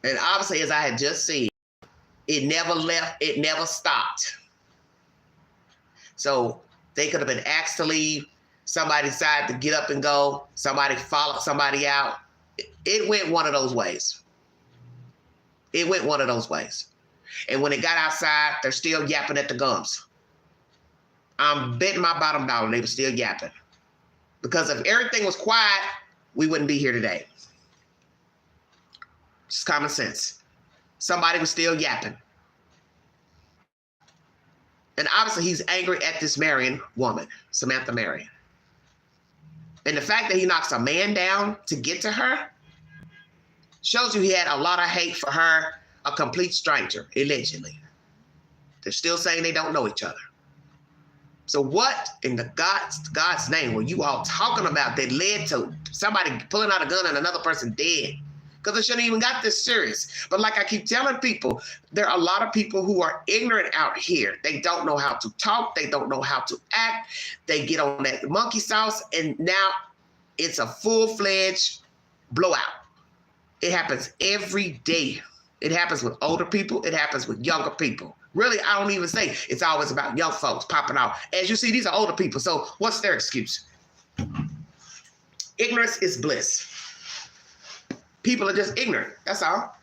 And obviously, as I had just seen, it never left, it never stopped. So they could have been asked to leave. Somebody decided to get up and go. Somebody followed somebody out. It went one of those ways. It went one of those ways. And when it got outside, they're still yapping at the gums. I'm betting my bottom dollar they were still yapping. Because if everything was quiet, we wouldn't be here today. Just common sense. Somebody was still yapping. And obviously he's angry at this Marion woman, Samantha Marion. And the fact that he knocks a man down to get to her Shows you he had a lot of hate for her, a complete stranger, allegedly. They're still saying they don't know each other. So what in the God's name were you all talking about that led to somebody pulling out a gun and another person dead? Because it shouldn't even got this serious. But like I keep telling people, there are a lot of people who are ignorant out here. They don't know how to talk. They don't know how to act. They get on that monkey sauce, and now it's a full-fledged blowout. It happens every day. It happens with older people. It happens with younger people. Really, I don't even say it's always about young folks popping out. As you see, these are older people. So what's their excuse? Ignorance is bliss. People are just ignorant. That's all.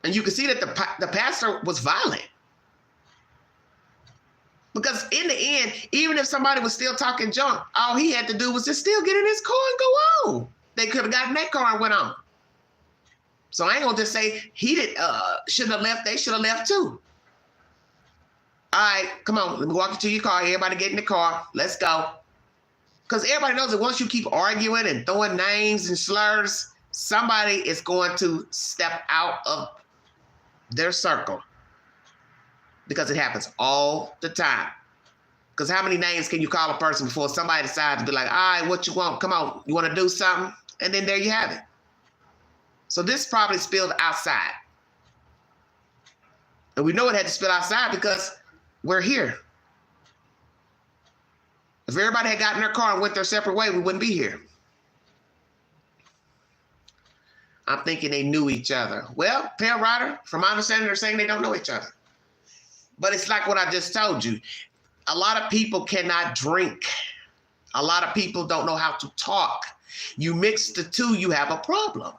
And you can see that the pastor was violent. Because in the end, even if somebody was still talking junk, all he had to do was just still get in his car and go on. They could have gotten that car and went on. So I ain't gonna just say he shouldn't have left. They should have left too. All right, come on. Let me walk you to your car. Everybody get in the car. Let's go. Because everybody knows that once you keep arguing and throwing names and slurs, somebody is going to step out of their circle. Because it happens all the time. Because how many names can you call a person before somebody decides to be like, all right, what you want? Come on, you want to do something? And then there you have it. So this probably spilled outside. And we know it had to spill outside because we're here. If everybody had gotten in their car and went their separate way, we wouldn't be here. I'm thinking they knew each other. Well, Pale Rider, from my understanding, they're saying they don't know each other. But it's like what I just told you. A lot of people cannot drink. A lot of people don't know how to talk. You mix the two, you have a problem.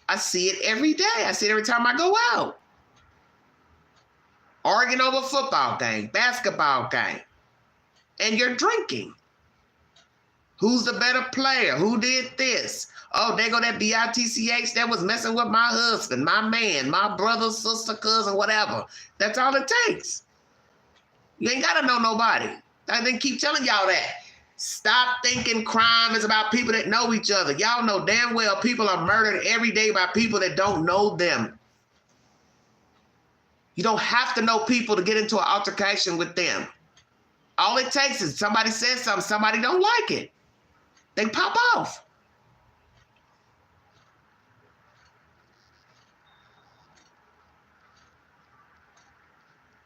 I see it every day. I see it every time I go out. Arguing over a football game, basketball game, and you're drinking. Who's the better player? Who did this? Oh, there go that bitch that was messing with my husband, my man, my brother, sister, cousin, whatever. That's all it takes. You ain't got to know nobody. I didn't keep telling y'all that. Stop thinking crime is about people that know each other. Y'all know damn well people are murdered every day by people that don't know them. You don't have to know people to get into an altercation with them. All it takes is somebody says something, somebody don't like it. They pop off.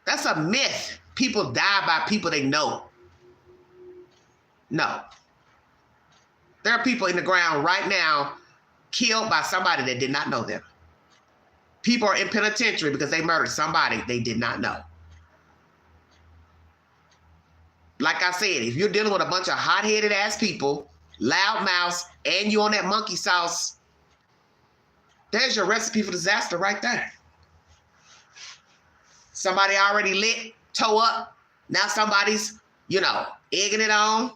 That's a myth. People die by people they know. No. There are people in the ground right now killed by somebody that did not know them. People are in penitentiary because they murdered somebody they did not know. Like I said, if you're dealing with a bunch of hot-headed ass people, loud mouths, and you on that monkey sauce, there's your recipe for disaster right there. Somebody already lit, toe up. Now somebody's, egging it on.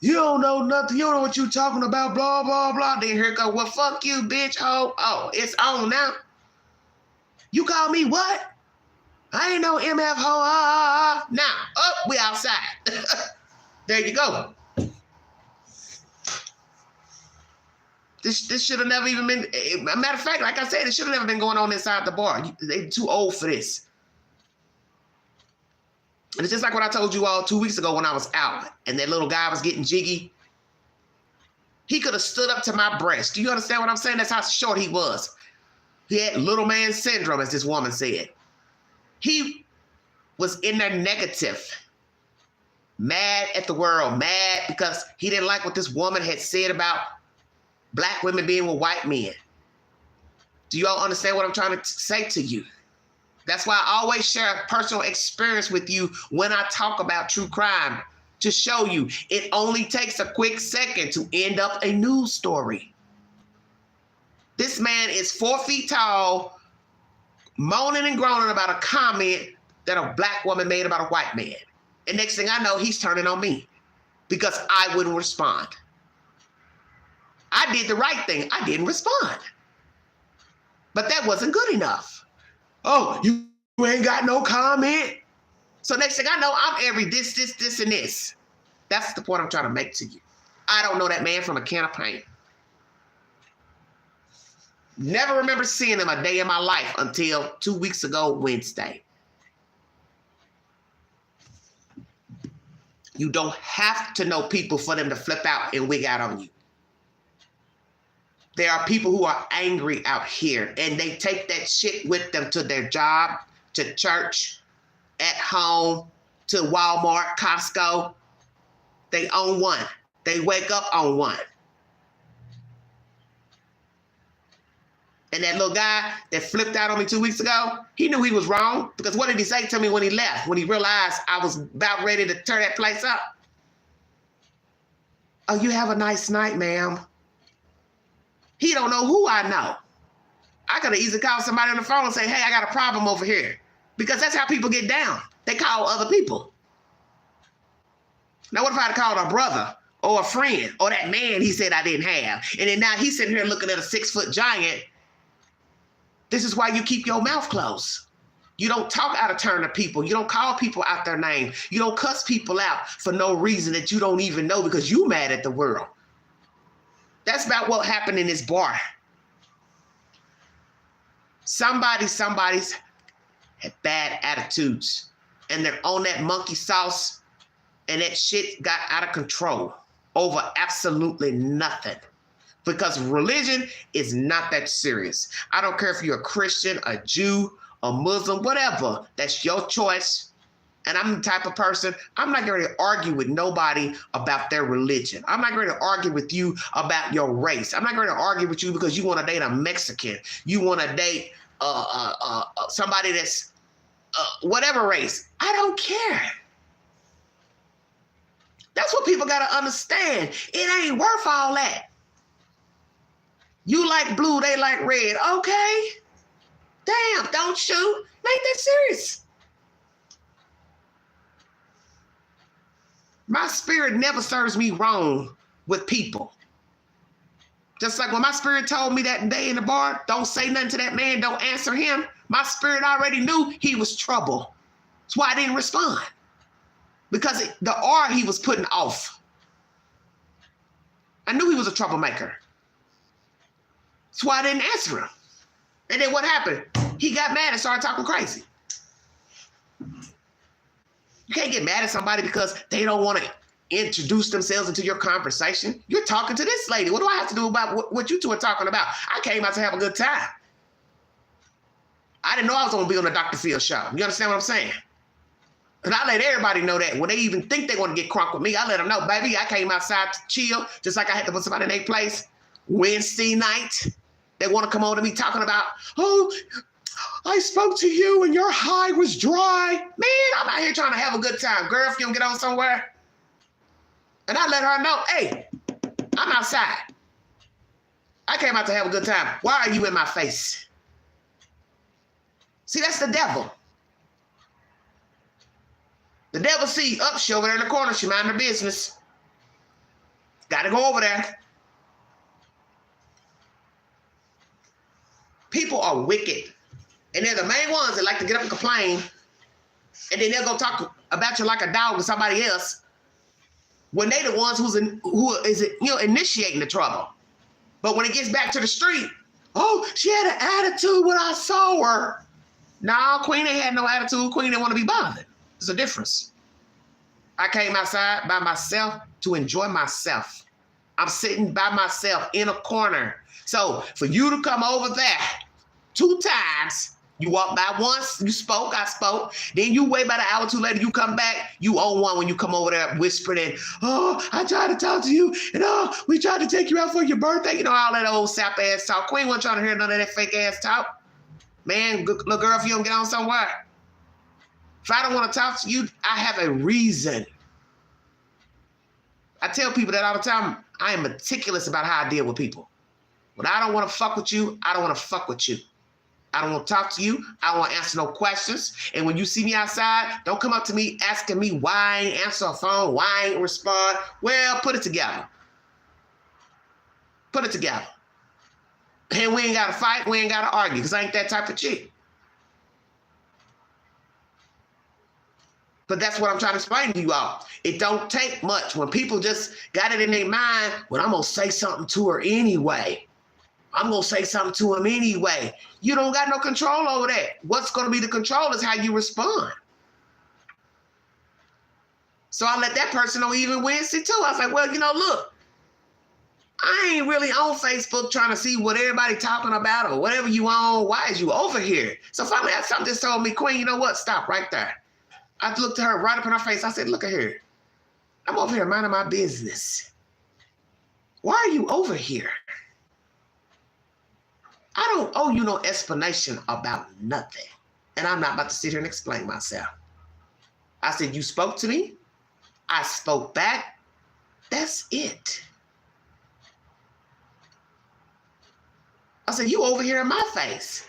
You don't know nothing. You don't know what you're talking about, blah, blah, blah. Then here it goes, well, fuck you, bitch. Oh, it's on now. You call me what? I ain't no MF ho. Now, we outside. There you go. This should have never even been, a matter of fact, like I said, it should have never been going on inside the bar. They're too old for this. And it's just like what I told you all 2 weeks ago when I was out and that little guy was getting jiggy. He could have stood up to my breast. Do you understand what I'm saying? That's how short he was. He had little man syndrome, as this woman said. He was in there negative, mad at the world, mad because he didn't like what this woman had said about black women being with white men. Do you all understand what I'm trying to say to you? That's why I always share a personal experience with you when I talk about true crime, to show you it only takes a quick second to end up a news story. This man is 4 feet tall, moaning and groaning about a comment that a black woman made about a white man. And next thing I know, he's turning on me because I wouldn't respond. I did the right thing. I didn't respond. But that wasn't good enough. Oh, you ain't got no comment. So next thing I know, I'm every this, and this. That's the point I'm trying to make to you. I don't know that man from a can of paint. Never remember seeing him a day in my life until 2 weeks ago, Wednesday. You don't have to know people for them to flip out and wig out on you. There are people who are angry out here, and they take that shit with them to their job, to church, at home, to Walmart, Costco. They own one. They wake up on one. And that little guy that flipped out on me 2 weeks ago, he knew he was wrong, because what did he say to me when he left, when he realized I was about ready to tear that place up? Oh, you have a nice night, ma'am. He don't know who I know. I could have easily called somebody on the phone and say, hey, I got a problem over here. Because that's how people get down. They call other people. Now, what if I had called a brother or a friend or that man he said I didn't have? And then now he's sitting here looking at a 6-foot giant. This is why you keep your mouth closed. You don't talk out of turn to people. You don't call people out their name. You don't cuss people out for no reason that you don't even know because you mad at the world. That's about what happened in this bar. Somebody's had bad attitudes, and they're on that monkey sauce, and that shit got out of control over absolutely nothing. Because religion is not that serious. I don't care if you're a Christian, a Jew, a Muslim, whatever. That's your choice. And I'm the type of person, I'm not going to argue with nobody about their religion. I'm not going to argue with you about your race. I'm not going to argue with you because you want to date a Mexican. You want to date somebody that's whatever race. I don't care. That's what people got to understand. It ain't worth all that. You like blue, they like red. Okay. Damn, don't shoot. Ain't that serious. My spirit never serves me wrong with people. Just like when my spirit told me that day in the bar, don't say nothing to that man, don't answer him. My spirit already knew he was trouble. That's why I didn't respond. Because the R he was putting off. I knew he was a troublemaker. That's why I didn't answer him. And then what happened? He got mad and started talking crazy. You can't get mad at somebody because they don't want to introduce themselves into your conversation. You're talking to this lady. What do I have to do about what you two are talking about? I came out to have a good time. I didn't know I was going to be on the Dr. Phil show. You understand what I'm saying? And I let everybody know that when they even think they want to get crunk with me, I let them know, baby, I came outside to chill, just like I had to put somebody in their place. Wednesday night, they want to come over to me talking about, oh, I spoke to you and your high was dry. Man, I'm out here trying to have a good time. Girl, if you don't get on somewhere. And I let her know, hey, I'm outside. I came out to have a good time. Why are you in my face? See, that's the devil. The devil see, up, she over there in the corner. She mind her business. Got to go over there. People are wicked. And they're the main ones that like to get up and complain. And then they'll go talk about you like a dog with somebody else when they the ones who is initiating the trouble. But when it gets back to the street, oh, she had an attitude when I saw her. No, Queen ain't had no attitude. Queen didn't want to be bothered. There's a difference. I came outside by myself to enjoy myself. I'm sitting by myself in a corner. So for you to come over there 2 times, you walk by once, you spoke, I spoke. Then you wait about an hour or 2 later, you come back, you owe one when you come over there whispering and, oh, I tried to talk to you, and oh, we tried to take you out for your birthday. You know, all that old sap ass talk. Queen wasn't trying to hear none of that fake ass talk. Man, little girl, if you don't get on somewhere. If I don't want to talk to you, I have a reason. I tell people that all the time. I am meticulous about how I deal with people. When I don't want to fuck with you, I don't want to fuck with you. I don't want to talk to you. I don't want to answer no questions. And when you see me outside, don't come up to me asking me why I ain't answer a phone, why I ain't respond. Well, put it together. Put it together. And we ain't got to fight. We ain't got to argue because I ain't that type of chick. But that's what I'm trying to explain to you all. It don't take much. When people just got it in their mind, well, I'm going to say something to her anyway. I'm going to say something to him anyway. You don't got no control over that. What's going to be the control is how you respond. So I let that person know even Wednesday too. I was like, well, you know, look, I ain't really on Facebook trying to see what everybody talking about or whatever you on. Why is you over here? So finally, something just told me, Queen, you know what? Stop right there. I looked at her right up in her face. I said, look at here. I'm over here minding my business. Why are you over here? I don't owe you no explanation about nothing. And I'm not about to sit here and explain myself. I said, you spoke to me. I spoke back. That's it. I said, you over here in my face.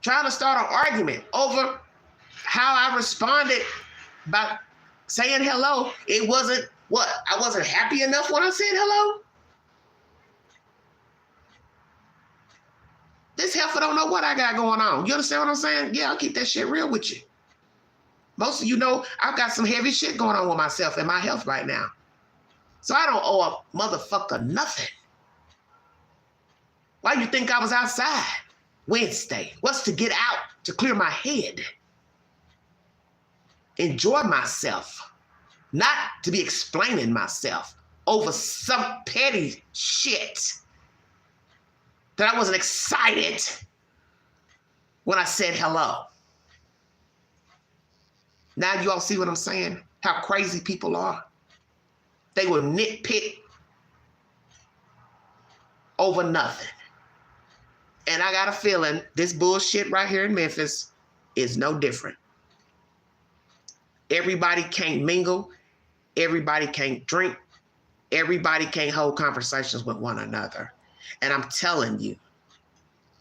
Trying to start an argument over how I responded by saying hello. It wasn't what? I wasn't happy enough when I said hello? This heifer don't know what I got going on. You understand what I'm saying? Yeah, I'll keep that shit real with you. Most of you know I've got some heavy shit going on with myself and my health right now. So I don't owe a motherfucker nothing. Why you think I was outside Wednesday? What's to get out, to clear my head? Enjoy myself, not to be explaining myself over some petty shit that I wasn't excited when I said hello. Now you all see what I'm saying? How crazy people are. They will nitpick over nothing. And I got a feeling this bullshit right here in Memphis is no different. Everybody can't mingle. Everybody can't drink. Everybody can't hold conversations with one another. And I'm telling you,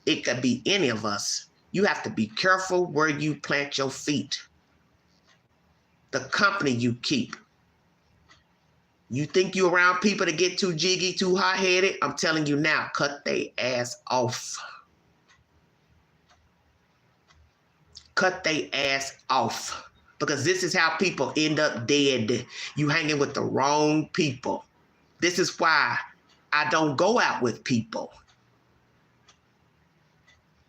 it could be any of us. You have to be careful where you plant your feet. The company you keep. You think you around people that get too jiggy, too hot-headed? I'm telling you now, cut their ass off. Cut their ass off. Because this is how people end up dead. You hanging with the wrong people. This is why I don't go out with people.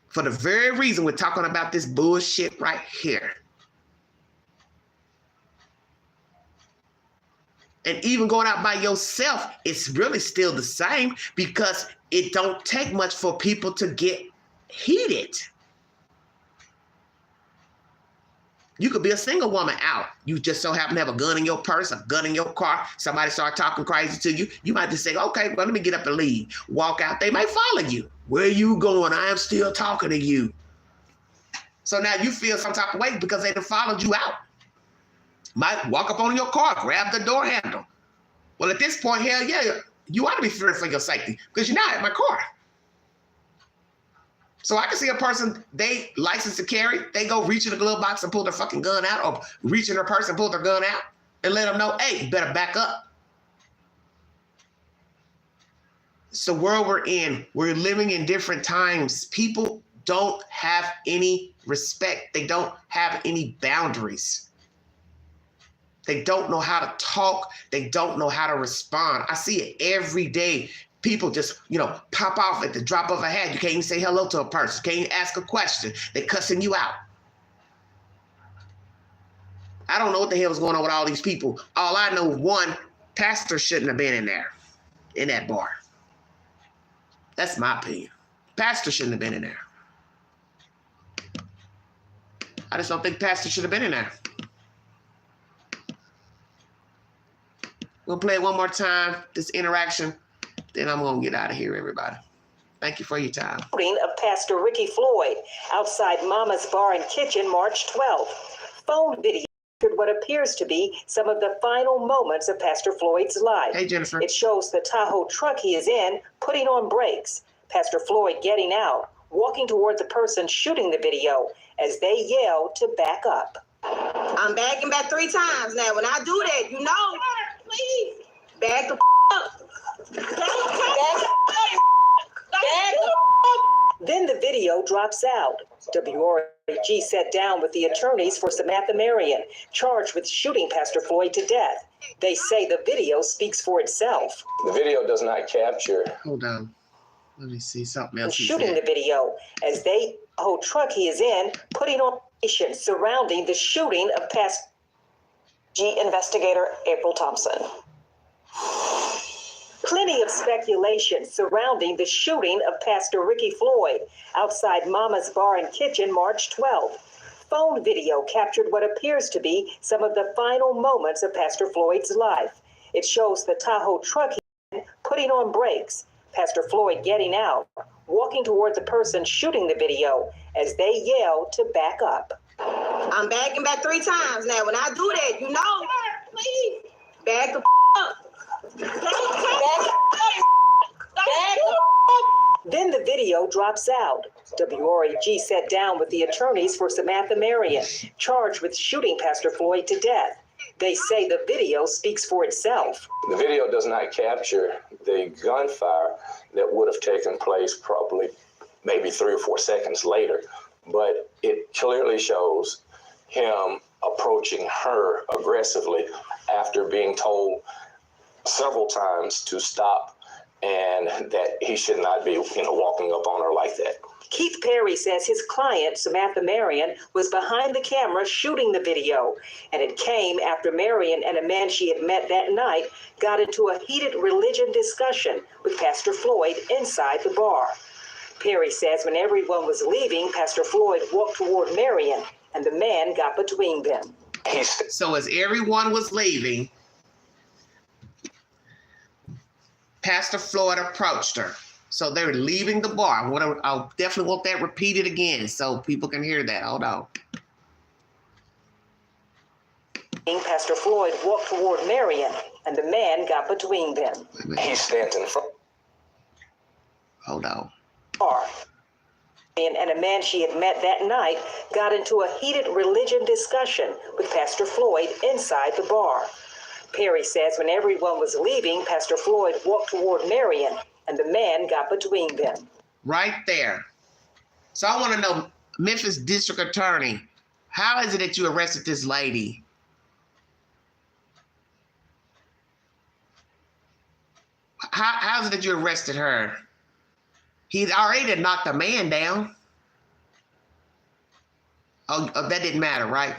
For the very reason we're talking about this bullshit right here. And even going out by yourself, it's really still the same because it don't take much for people to get heated. You could be a single woman out. You just so happen to have a gun in your purse, a gun in your car. Somebody start talking crazy to you. You might just say, okay, well, let me get up and leave. Walk out. They might follow you. Where are you going? I am still talking to you. So now you feel some type of way because they done followed you out. Might walk up on your car, grab the door handle. Well, at this point, hell yeah, you ought to be fearing for your safety because you're not at my car. So I can see a person, they license to carry, they go reach in the glove box and pull their fucking gun out, or reach in their purse and pull their gun out and let them know, hey, you better back up. It's the world we're in. We're living in different times. People don't have any respect. They don't have any boundaries. They don't know how to talk. They don't know how to respond. I see it every day. People just, pop off at the drop of a hat. You can't even say hello to a person. Can't even ask a question. They're cussing you out. I don't know what the hell is going on with all these people. All I know, one, pastor shouldn't have been in there, in that bar. That's my opinion. Pastor shouldn't have been in there. I just don't think pastor should have been in there. We'll play it one more time, this interaction. Then I'm going to get out of here, everybody. Thank you for your time. Of Pastor Ricky Floyd outside Mama's Bar and Kitchen, March 12th. Phone video captured what appears to be some of the final moments of Pastor Floyd's life. Hey, Jennifer. It shows the Tahoe truck he is in putting on brakes. Pastor Floyd getting out, walking toward the person shooting the video as they yell to back up. I'm backing back 3 times now. When I do that, please back the up. Then the video drops out. WRG sat down with the attorneys for Samantha Marion, charged with shooting Pastor Floyd to death. They say the video speaks for itself. The video does not capture Hold on. Let me see something else. Shooting the video as they whole truck he is in, putting on information surrounding the shooting of Pastor G investigator April Thompson. Plenty of speculation surrounding the shooting of Pastor Ricky Floyd outside Mama's Bar and Kitchen March 12th. Phone video captured what appears to be some of the final moments of Pastor Floyd's life. It shows the Tahoe truck putting on brakes, Pastor Floyd getting out, walking toward the person shooting the video as they yell to back up. I'm backing back 3 times now. When I do that, you know, please back the up. Then the video drops out. WRAG sat down with the attorneys for Samantha Marion, charged with shooting Pastor Floyd to death. They say the video speaks for itself. The video does not capture the gunfire that would have taken place probably maybe 3 or 4 seconds later, but it clearly shows him approaching her aggressively after being told several times to stop and that he should not be, walking up on her like that. Keith Perry says his client, Samantha Marion, was behind the camera shooting the video, and it came after Marion and a man she had met that night got into a heated religion discussion with Pastor Floyd inside the bar. Perry says when everyone was leaving, Pastor Floyd walked toward Marion, and the man got between them. So as everyone was leaving, Pastor Floyd approached her. So they were leaving the bar. I'll definitely want that repeated again so people can hear that. Hold on. Pastor Floyd walked toward Marion, and the man got between them. He stands in front. Hold on. And a man she had met that night got into a heated religion discussion with Pastor Floyd inside the bar. Perry says when everyone was leaving, Pastor Floyd walked toward Marion, and the man got between them. Right there. So I want to know, Memphis District Attorney, how is it that you arrested this lady? How is it that you arrested her? He'd already knocked a man down. Oh, that didn't matter, right?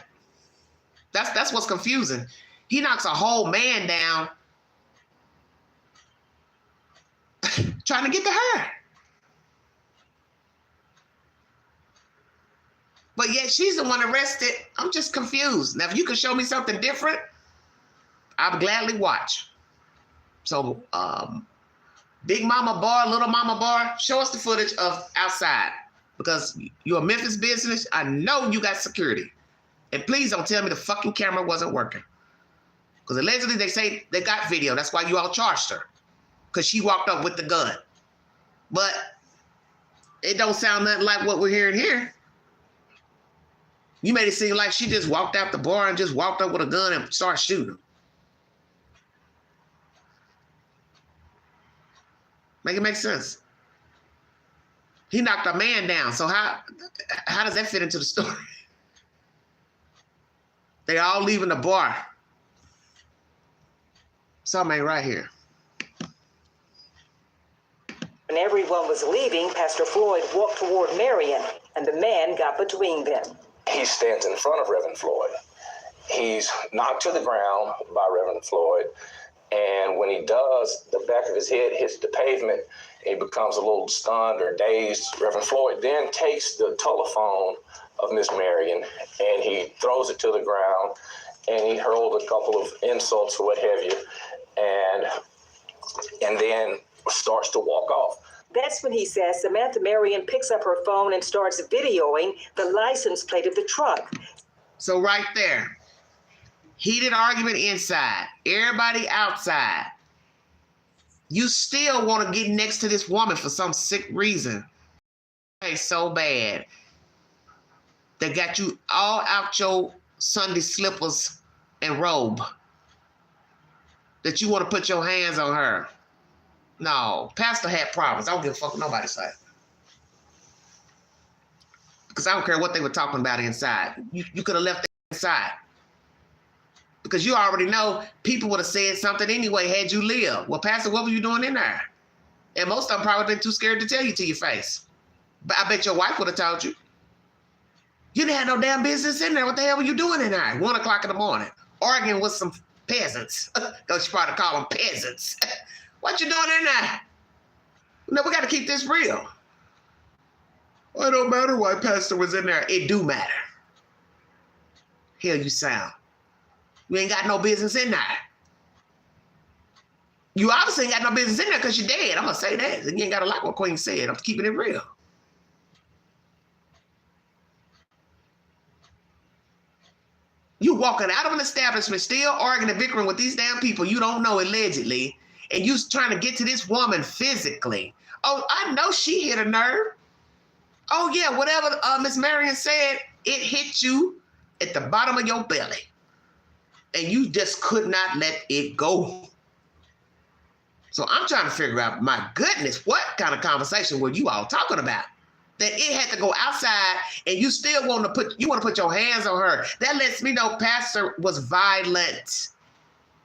That's what's confusing. He knocks a whole man down trying to get to her. But yet she's the one arrested. I'm just confused. Now, if you can show me something different, I'll gladly watch. So, Big Mama Bar, Little Mama Bar, show us the footage of outside. Because you're a Memphis business, I know you got security. And please don't tell me the fucking camera wasn't working. Because allegedly they say they got video. That's why you all charged her. Because she walked up with the gun. But it don't sound nothing like what we're hearing here. You made it seem like she just walked out the bar and just walked up with a gun and started shooting. Make it make sense. He knocked a man down. So how does that fit into the story? They all leaving the bar. Something ain't right here. When everyone was leaving, Pastor Floyd walked toward Marion, and the man got between them. He stands in front of Reverend Floyd. He's knocked to the ground by Reverend Floyd, and when he does, the back of his head hits the pavement, he becomes a little stunned or dazed. Reverend Floyd then takes the telephone of Miss Marion, and he throws it to the ground, and he hurled a couple of insults or what have you, and then starts to walk off. That's when he says Samantha Marion picks up her phone and starts videoing the license plate of the truck. So right there, heated argument inside, everybody outside. You still want to get next to this woman for some sick reason. It's so bad. They got you all out your Sunday slippers and robe that you want to put your hands on her. No, Pastor had problems. I don't give a fuck what nobody say. Because I don't care what they were talking about inside. You could have left it inside. Because you already know people would have said something anyway had you lived. Well, Pastor, what were you doing in there? And most of them probably been too scared to tell you to your face. But I bet your wife would have told you. You didn't have no damn business in there. What the hell were you doing in there? 1 o'clock in the morning, arguing with some peasants. Because you probably call them peasants. What you doing in there? No, we got to keep this real. Well, it don't matter why Pastor was in there. It do matter. Hell you sound. You ain't got no business in there. You obviously ain't got no business in there because you're dead. I'm going to say that. You ain't got to like what Queen said. I'm keeping it real. You walking out of an establishment, still arguing and bickering with these damn people you don't know allegedly, and you trying to get to this woman physically. Oh, I know she hit a nerve. Oh, yeah, whatever Miss Marion said, it hit you at the bottom of your belly. And you just could not let it go. So I'm trying to figure out, my goodness, what kind of conversation were you all talking about? That it had to go outside and you still want to put your hands on her. That lets me know Pastor was violent.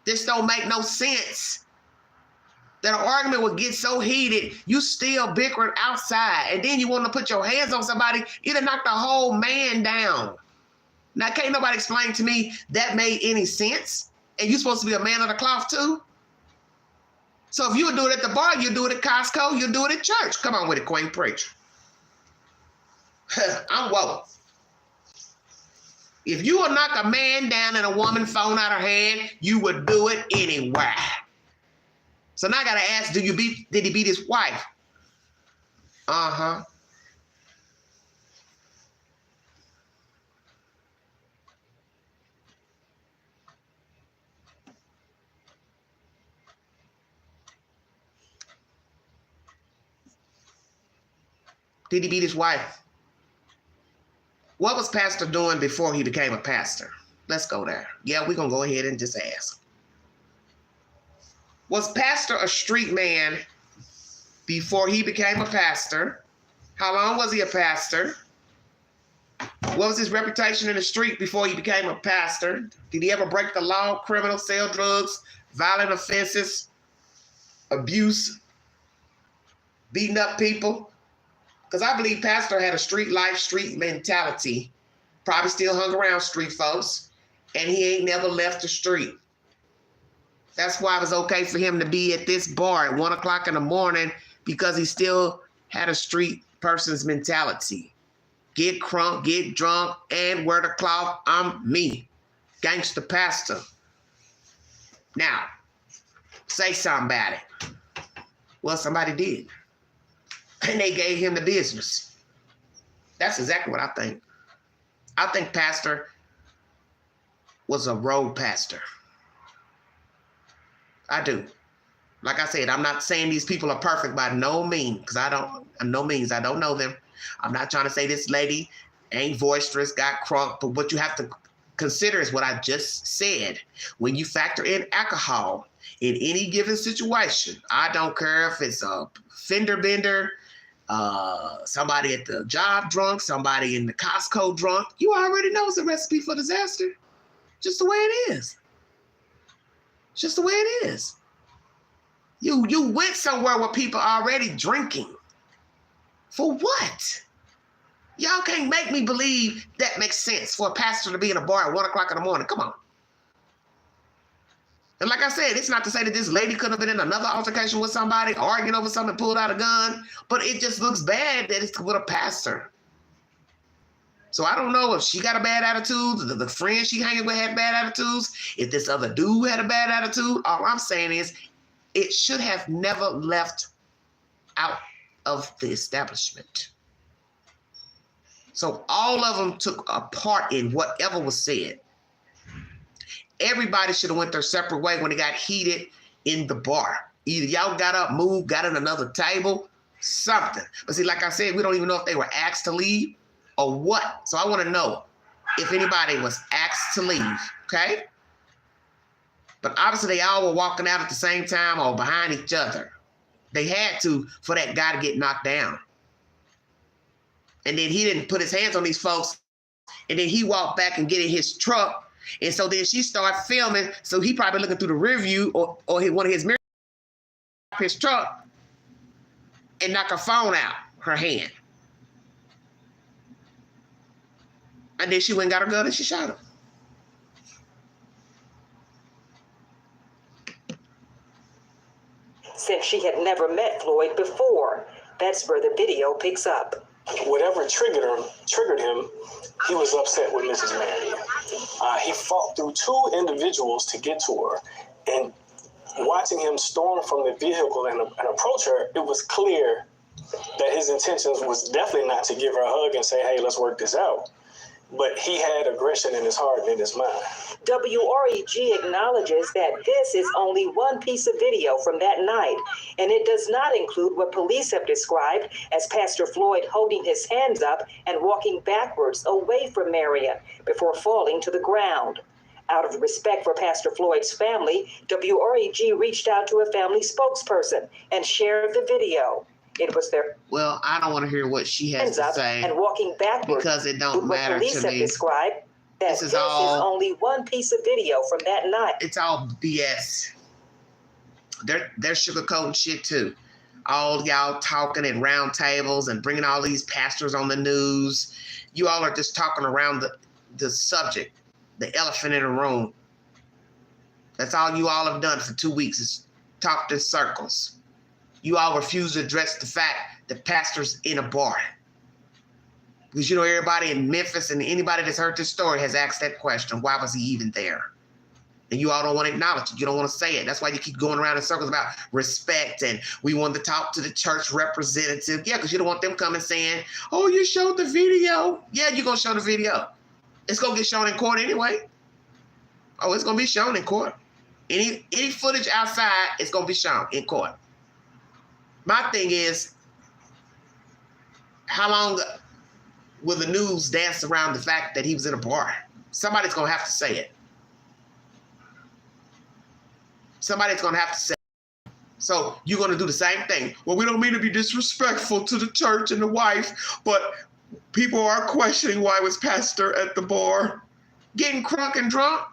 This don't make no sense. That an argument would get so heated, you still bickering outside, and then you want to put your hands on somebody, it'll knock the whole man down. Now, can't nobody explain to me that made any sense? And you're supposed to be a man of the cloth too? So if you would do it at the bar, you do it at Costco, you do it at church. Come on with it, Queen Preacher. I'm woke. If you would knock a man down and a woman phone out her hand, you would do it anywhere. So now I gotta ask, did he beat his wife? Uh-huh. Did he beat his wife? What was Pastor doing before he became a pastor? Let's go there. Yeah, we're gonna go ahead and just ask. Was Pastor a street man before he became a pastor? How long was he a pastor? What was his reputation in the street before he became a pastor? Did he ever break the law, criminal, sell drugs, violent offenses, abuse, beating up people? Because I believe Pastor had a street life, street mentality, probably still hung around street folks, and he ain't never left the street. That's why it was okay for him to be at this bar at 1 o'clock in the morning, because he still had a street person's mentality. Get crunk, get drunk, and wear the cloth. I'm me, gangster pastor. Now, say something about it. Well, somebody did. And they gave him the business. That's exactly what I think. I think Pastor was a road pastor. I do. Like I said, I'm not saying these people are perfect by no means, because I don't know them. I'm not trying to say this lady ain't boisterous, got crunk, but what you have to consider is what I just said. When you factor in alcohol in any given situation, I don't care if it's a fender bender, somebody at the job drunk, somebody in the Costco drunk, you already know it's a recipe for disaster. Just the way it is. Just the way it is. You went somewhere where people are already drinking. For what? Y'all can't make me believe that makes sense for a pastor to be in a bar at 1 o'clock in the morning. Come on. And like I said, it's not to say that this lady could have been in another altercation with somebody, arguing over something, pulled out a gun, but it just looks bad that it's with a pastor. So I don't know if she got a bad attitude, the friend she hanging with had bad attitudes, if this other dude had a bad attitude. All I'm saying is it should have never left out of the establishment. So all of them took a part in whatever was said. Everybody should have went their separate way when it got heated in the bar. Either y'all got up, moved, got at another table, something. But see, like I said, we don't even know if they were asked to leave or what. So I want to know if anybody was asked to leave, okay? But obviously they all were walking out at the same time or behind each other. They had to for that guy to get knocked down. And then he didn't put his hands on these folks. And then he walked back and get in his truck. And so then she started filming. So he probably looking through the rear view or one of his mirrors, his truck. and knock her phone out her hand. And then she went and got her gun and she shot him. Since she had never met Floyd before. That's where the video picks up. Whatever triggered him, he was upset with Mrs. Marion. He fought through two individuals to get to her, and watching him storm from the vehicle and approach her, it was clear that his intentions was definitely not to give her a hug and say, hey, let's work this out. But he had aggression in his heart and in his mind. WREG acknowledges that this is only one piece of video from that night, and it does not include what police have described as Pastor Floyd holding his hands up and walking backwards away from Marion before falling to the ground. Out of respect for Pastor Floyd's family, WREG reached out to a family spokesperson and shared the video. It was their Well, I don't want to hear what she has hands to up say and walking backwards. because it don't matter police to have me. described that This this is all- is only one piece of video from that night. It's all BS. They're sugarcoating shit too. All y'all talking at round tables and bringing all these pastors on the news. You all are just talking around the subject, the elephant in the room. That's all you all have done for 2 weeks is talked in circles. You all refuse to address the fact that pastor's in a bar. Because you know everybody in Memphis and anybody that's heard this story has asked that question. Why was he even there? And you all don't want to acknowledge it. You don't want to say it. That's why you keep going around in circles about respect and we want to talk to the church representative. Yeah, because you don't want them coming saying, oh, you showed the video. Yeah, you're going to show the video. It's going to get shown in court anyway. Oh, it's going to be shown in court. Any footage outside, it's going to be shown in court. My thing is, how long will the news dance around the fact that he was in a bar? Somebody's going to have to say it. Somebody's going to have to say it. So you're going to do the same thing. Well, we don't mean to be disrespectful to the church and the wife, but people are questioning why was pastor at the bar getting crunk and drunk.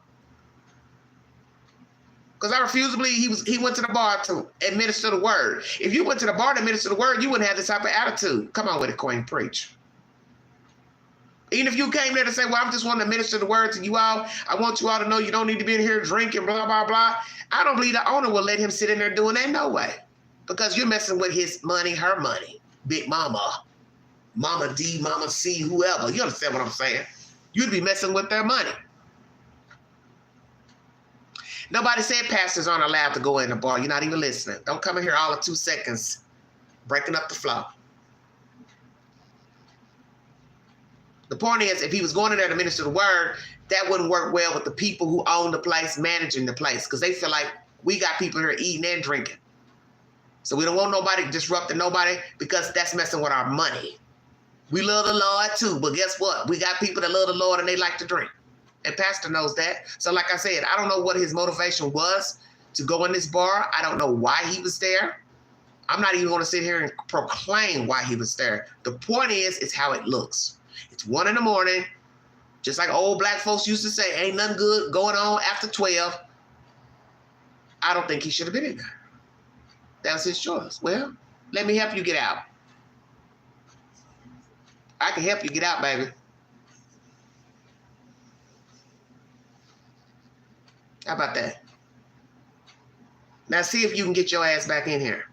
Because I refuse to believe he went to the bar to administer the word. If you went to the bar to administer the word, you wouldn't have this type of attitude. Come on with it, Queen, preach. Even if you came there to say, well, I'm just wanting to administer the word to you all. I want you all to know you don't need to be in here drinking, blah, blah, blah. I don't believe the owner will let him sit in there doing that, no way. Because you're messing with his money, her money. Big mama, Mama D, Mama C, whoever. You understand what I'm saying? You'd be messing with their money. Nobody said pastors aren't allowed to go in the bar. You're not even listening. Don't come in here all of 2 seconds breaking up the flow. The point is, if he was going in there to minister the word, that wouldn't work well with the people who own the place, managing the place, because they feel like we got people here eating and drinking. So we don't want nobody disrupting nobody because that's messing with our money. We love the Lord too, but guess what? We got people that love the Lord and they like to drink. And pastor knows that. So like I said, I don't know what his motivation was to go in this bar. I don't know why he was there. I'm not even going to sit here and proclaim why he was there. The point is, it's how it looks. It's 1 a.m, just like old black folks used to say, ain't nothing good going on after 12. I don't think he should have been in there. That's his choice. Well, let me help you get out. I can help you get out, baby. How about that? Now see if you can get your ass back in here.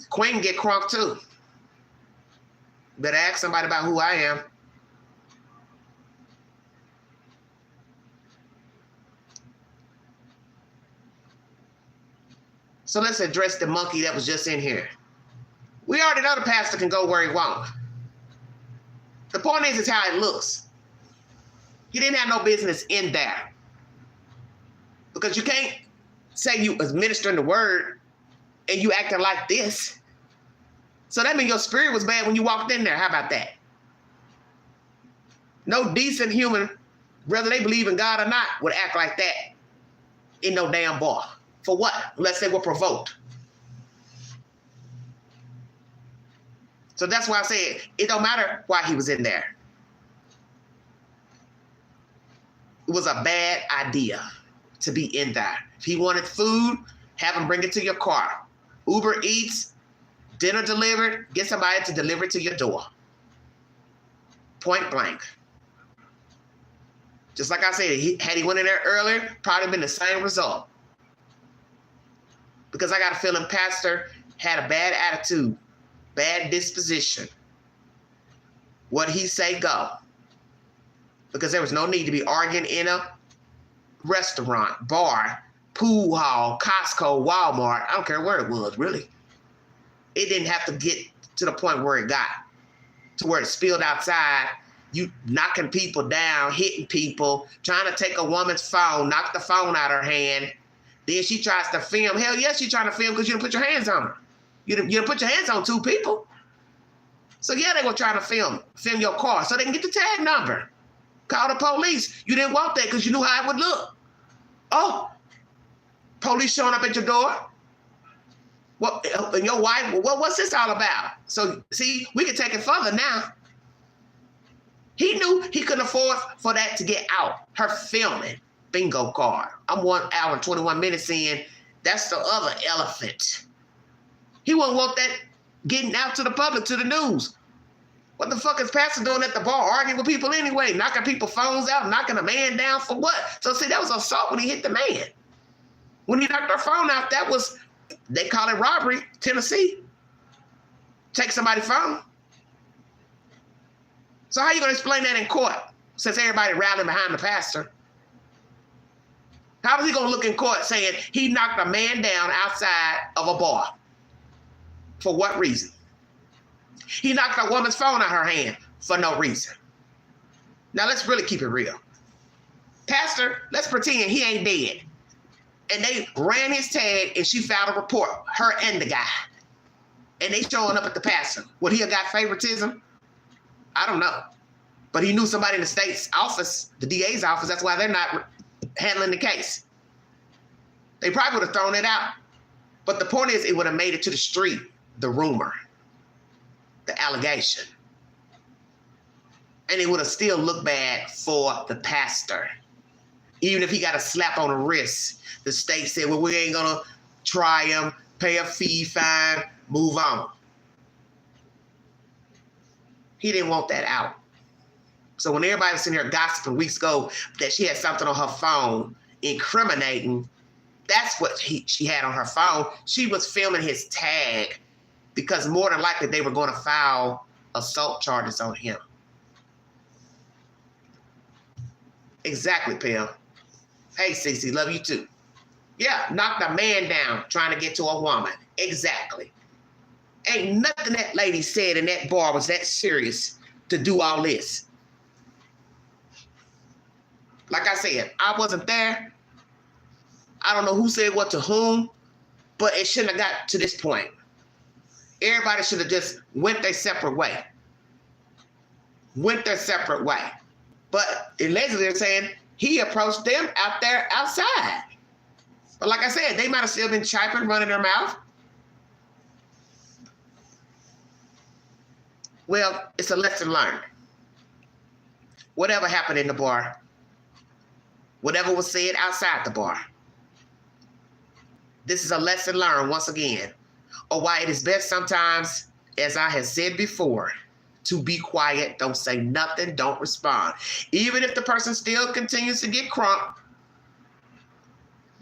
Queen can get crunk too. Better ask somebody about who I am. So let's address the monkey that was just in here. We already know the pastor can go where he wants. The point is, it's how it looks. He didn't have no business in there. Because you can't say you was ministering the word and you acting like this. So that means your spirit was bad when you walked in there. How about that? No decent human, whether they believe in God or not, would act like that in no damn bar. For what? Unless they were provoked. So that's why I said it don't matter why he was in there. It was a bad idea to be in there. If he wanted food, have him bring it to your car. Uber Eats, dinner delivered, get somebody to deliver it to your door. Point blank. Just like I said, had he went in there earlier, probably been the same result. Because I got a feeling Pastor had a bad attitude, bad disposition. What he say, go. Because there was no need to be arguing in a restaurant, bar, pool hall, Costco, Walmart. I don't care where it was, really. It didn't have to get to the point where it got, to where it spilled outside. You knocking people down, hitting people, trying to take a woman's phone, knock the phone out of her hand. Then she tries to film. Hell yes, she's trying to film because you didn't put your hands on her. You didn't put your hands on two people. So yeah, they were trying to film your car so they can get the tag number. Call the police. You didn't want that because you knew how it would look. Oh, police showing up at your door. What, and your wife, what's this all about? So see, we can take it further now. He knew he couldn't afford for that to get out. Her filming. Bingo card. I'm 1 hour and 21 minutes in. That's the other elephant. He wouldn't want that getting out to the public, to the news. What the fuck is Pastor doing at the bar, arguing with people anyway, knocking people's phones out, knocking a man down for what? So see, that was assault when he hit the man. When he knocked her phone out, that was, they call it robbery, Tennessee. Take somebody's phone. So how you gonna explain that in court since everybody rallying behind the pastor? How is he gonna look in court saying he knocked a man down outside of a bar? For what reason? He knocked a woman's phone out of her hand for no reason. Now let's really keep it real. Pastor, let's pretend he ain't dead. And they ran his tag and she filed a report, her and the guy. And they showing up at the pastor. Would he have got favoritism? I don't know. But he knew somebody in the state's office, the DA's office, that's why they're not handling the case. They probably would have thrown it out. But the point is, it would have made it to the street, the rumor, the allegation. And it would have still looked bad for the pastor. Even if he got a slap on the wrist, the state said, well, we ain't gonna try him, pay a fee, fine, move on. He didn't want that out. So when everybody was sitting here gossiping weeks ago that she had something on her phone incriminating, that's what she had on her phone. She was filming his tag because more than likely they were going to file assault charges on him. Exactly, Pam. Hey, Cece, love you too. Yeah, knocked a man down trying to get to a woman. Exactly. Ain't nothing that lady said in that bar was that serious to do all this. Like I said, I wasn't there. I don't know who said what to whom, but it shouldn't have got to this point. Everybody should have just went their separate way. Went their separate way. But allegedly they're saying he approached them out there outside. But like I said, they might have still been chirping, running their mouth. Well, it's a lesson learned. Whatever happened in the bar, whatever was said outside the bar, this is a lesson learned once again, or why it is best sometimes, as I have said before, to be quiet, don't say nothing, don't respond. Even if the person still continues to get crunk,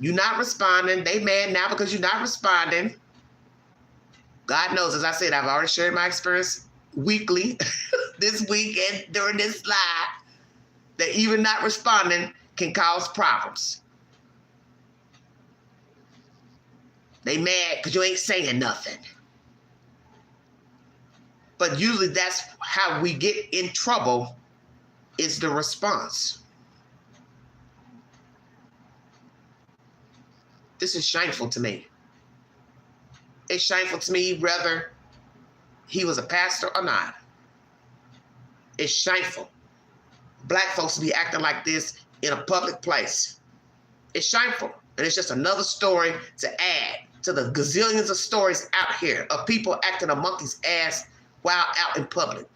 you're not responding, they mad now because you're not responding. God knows, as I said, I've already shared my experience weekly, this week and during this live, that even not responding can cause problems. They mad because you ain't saying nothing. But usually that's how we get in trouble, is the response. This is shameful to me. It's shameful to me whether he was a pastor or not. It's shameful. Black folks to be acting like this in a public place. It's shameful. And it's just another story to add to the gazillions of stories out here of people acting a monkey's ass while out in public.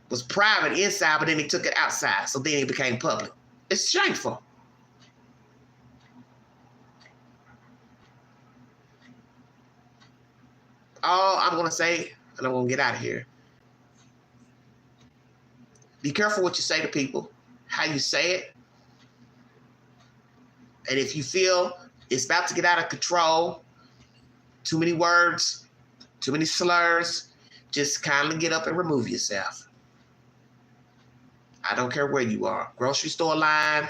It was private inside, but then he took it outside, so then it became public. It's shameful. all I'm going to say, and I'm going to get out of here. Be careful what you say to people, how you say it. And if you feel it's about to get out of control, too many words, too many slurs, just kindly get up and remove yourself. I don't care where you are. Grocery store line,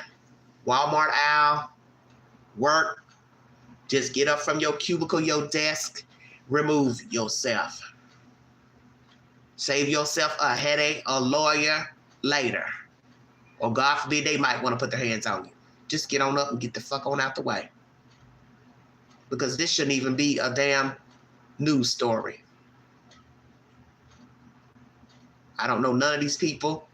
Walmart aisle, work. Just get up from your cubicle, your desk, remove yourself. Save yourself a headache, a lawyer later. Or God forbid, they might want to put their hands on you. Just get on up and get the fuck on out the way. Because this shouldn't even be a damn news story. I don't know none of these people.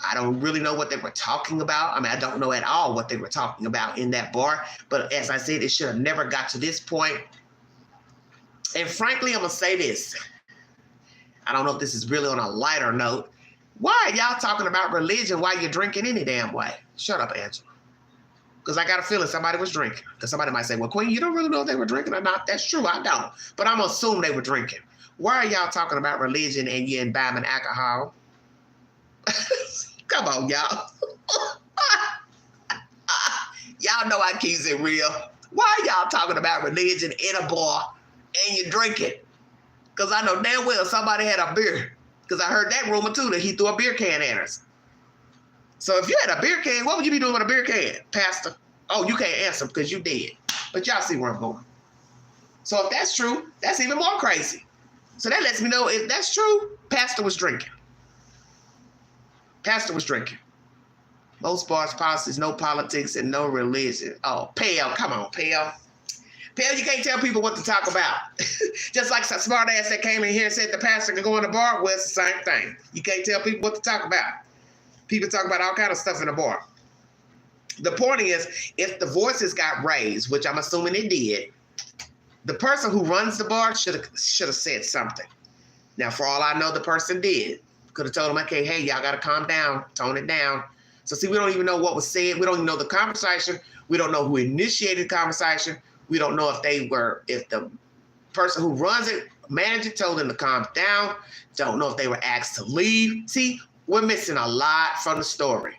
I don't really know what they were talking about. I mean, I don't know at all what they were talking about in that bar. But as I said, it should have never got to this point. And frankly, I'm going to say this. I don't know if this is really on a lighter note. Why are y'all talking about religion while you're drinking any damn way? Shut up, Angela. Because I got a feeling somebody was drinking. Because somebody might say, well, Queen, you don't really know if they were drinking or not. That's true, I don't. But I'm going to assume they were drinking. Why are y'all talking about religion and you're imbibing alcohol? Come on, y'all. Y'all know I keep it real. Why are y'all talking about religion in a bar and you're drinking? Because I know damn well somebody had a beer. Because I heard that rumor too, that he threw a beer can at us. So if you had a beer can, what would you be doing with a beer can, Pastor? Oh, you can't answer because you did. But y'all see where I'm going. So if that's true, that's even more crazy. So that lets me know if that's true, Pastor was drinking. Pastor was drinking. Most bars, policies, no politics, and no religion. Oh, Pale, come on, Pale. Pale, you can't tell people what to talk about. Just like some smart ass that came in here and said the pastor can go in the bar, well, it's the same thing. You can't tell people what to talk about. People talk about all kind of stuff in the bar. The point is, if the voices got raised, which I'm assuming it did, the person who runs the bar should have said something. Now, for all I know, the person did. Could have told them, okay, hey, y'all got to calm down, tone it down. So see, we don't even know what was said. We don't even know the conversation. We don't know who initiated the conversation. We don't know if the person who runs it, manager, told them to calm down. Don't know if they were asked to leave. See, we're missing a lot from the story.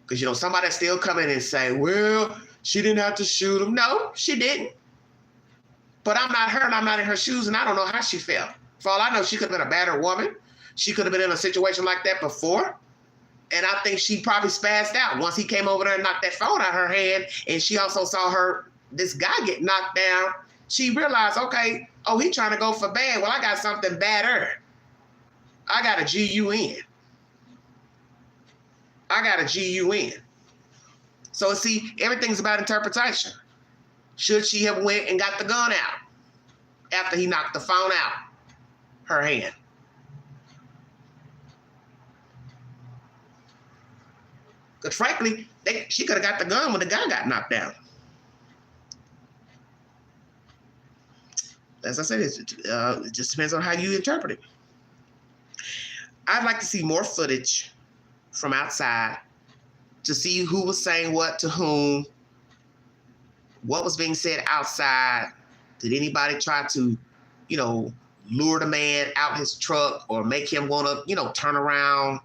Because, somebody still come in and say, well, she didn't have to shoot him. No, she didn't. But I'm not her and I'm not in her shoes and I don't know how she felt. For all I know, she could have been a battered woman. She could have been in a situation like that before. And I think she probably spazzed out once he came over there and knocked that phone out of her hand. And she also saw this guy get knocked down. She realized, okay, oh, he trying to go for bad. Well, I got something badder. I got a GUN. I got a GUN. So see, everything's about interpretation. Should she have went and got the gun out after he knocked the phone out her hand? Because frankly, she could have got the gun when the guy got knocked down. As I said, it just depends on how you interpret it. I'd like to see more footage from outside to see who was saying what to whom, what was being said outside. Did anybody try to, lure the man out his truck or make him want to, turn around?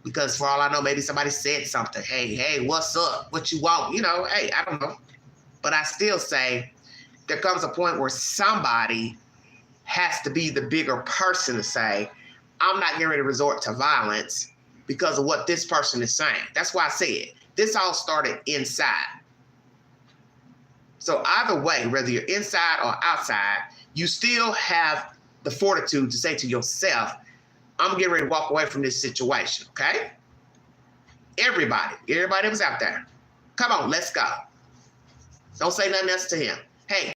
Because for all I know, maybe somebody said something. Hey, what's up? What you want? Hey, I don't know. But I still say there comes a point where somebody has to be the bigger person to say, I'm not getting ready to resort to violence because of what this person is saying. That's why I said this all started inside. So either way, whether you're inside or outside, you still have the fortitude to say to yourself, I'm getting ready to walk away from this situation, okay? Everybody that was out there, come on, let's go. Don't say nothing else to him. Hey,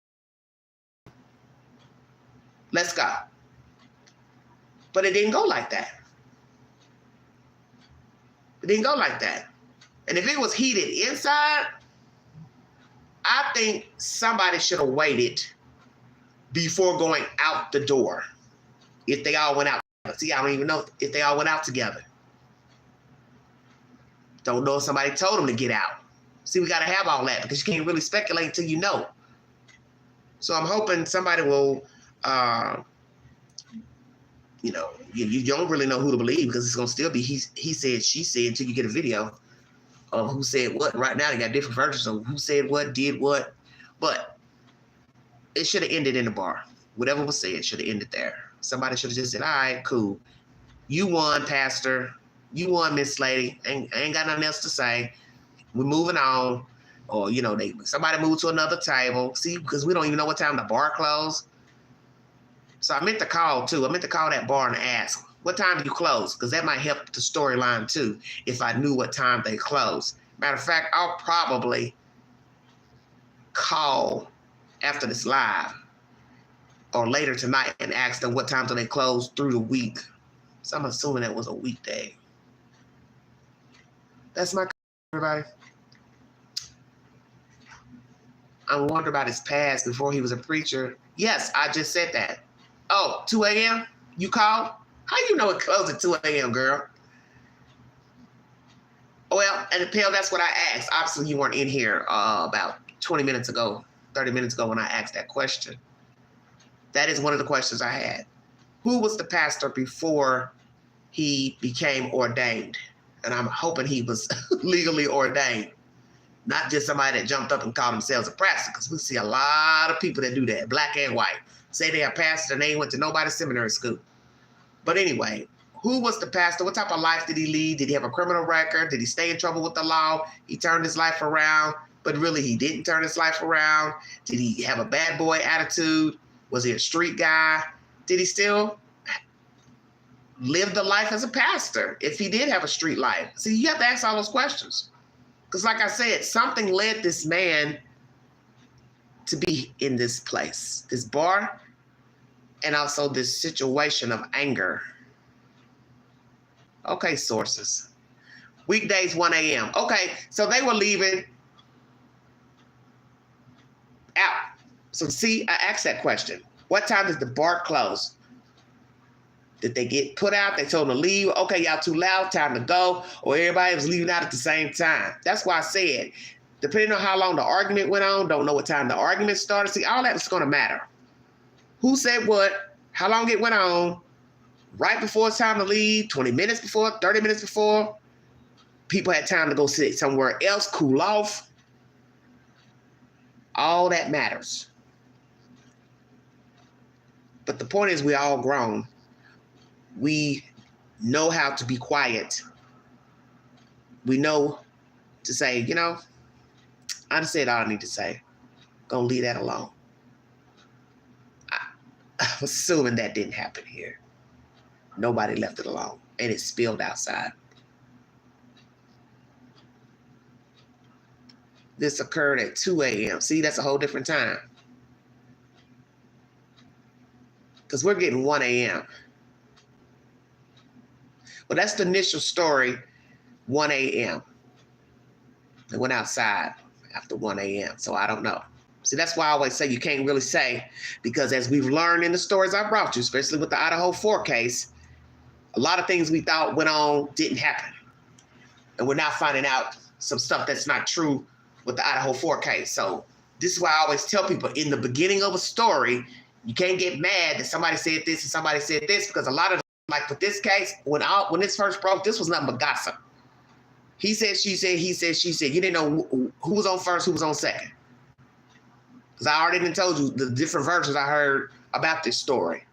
let's go. But it didn't go like that. It didn't go like that. And if it was heated inside, I think somebody should have waited before going out the door. If they all went out. See, I don't even know if they all went out together. Don't know if somebody told them to get out. See, we got to have all that because you can't really speculate until you know. So I'm hoping somebody will, you know, you don't really know who to believe because it's going to still be he said, she said until you get a video of who said what. Right now, they got different versions of who said what, did what. But it should have ended in the bar. Whatever was said should have ended there. Somebody should have just said, all right, cool. You won, Pastor. You won, Miss Lady. Ain't got nothing else to say. We're moving on. Or, you know, somebody moved to another table. See, because we don't even know what time the bar closed. So I meant to call, too. I meant to call that bar and ask, what time do you close? Because that might help the storyline, too, if I knew what time they closed. Matter of fact, I'll probably call after this live or later tonight and ask them what time do they close through the week. So I'm assuming that was a weekday. That's my everybody. I wonder about his past before he was a preacher. Yes, I just said that. Oh, 2 a.m.? You called? How you know it closed at 2 a.m., girl? Well, and Pale, that's what I asked. Obviously, you weren't in here about 20 minutes ago, 30 minutes ago when I asked that question. That is one of the questions I had. Who was the pastor before he became ordained? And I'm hoping he was legally ordained. Not just somebody that jumped up and called themselves a pastor, because we see a lot of people that do that, black and white. Say they're a pastor and they ain't went to nobody's seminary school. But anyway, who was the pastor? What type of life did he lead? Did he have a criminal record? Did he stay in trouble with the law? He turned his life around, but really he didn't turn his life around. Did he have a bad boy attitude? Was he a street guy? Did he still live the life as a pastor if he did have a street life? See, you have to ask all those questions. Because like I said, something led this man to be in this place, this bar, and also this situation of anger. Okay, sources. Weekdays, 1 a.m. Okay, so they were leaving out. So see, I asked that question. What time does the bar close? Did they get put out? They told them to leave. Okay, y'all too loud, time to go. Or everybody was leaving out at the same time. That's why I said, depending on how long the argument went on, don't know what time the argument started. See, all that is going to matter. Who said what, how long it went on, right before it's time to leave, 20 minutes before, 30 minutes before. People had time to go sit somewhere else, cool off. All that matters. But the point is, we're all grown. We know how to be quiet. We know to say, you know, I just said all I need to say. Gonna leave that alone. I'm assuming that didn't happen here. Nobody left it alone, and it spilled outside. This occurred at 2 a.m. See, that's a whole different time. Because we're getting 1 a.m. Well, that's the initial story, 1 a.m. They went outside after 1 a.m., so I don't know. See, that's why I always say you can't really say, because as we've learned in the stories I brought you, especially with the Idaho 4 case, a lot of things we thought went on didn't happen. And we're now finding out some stuff that's not true with the Idaho 4 case. So this is why I always tell people in the beginning of a story, you can't get mad that somebody said this and somebody said this, because a lot of, like with this case, when this first broke, this was nothing but gossip. He said, she said, he said, she said. You didn't know who was on first, who was on second. Because I already done told you the different versions I heard about this story.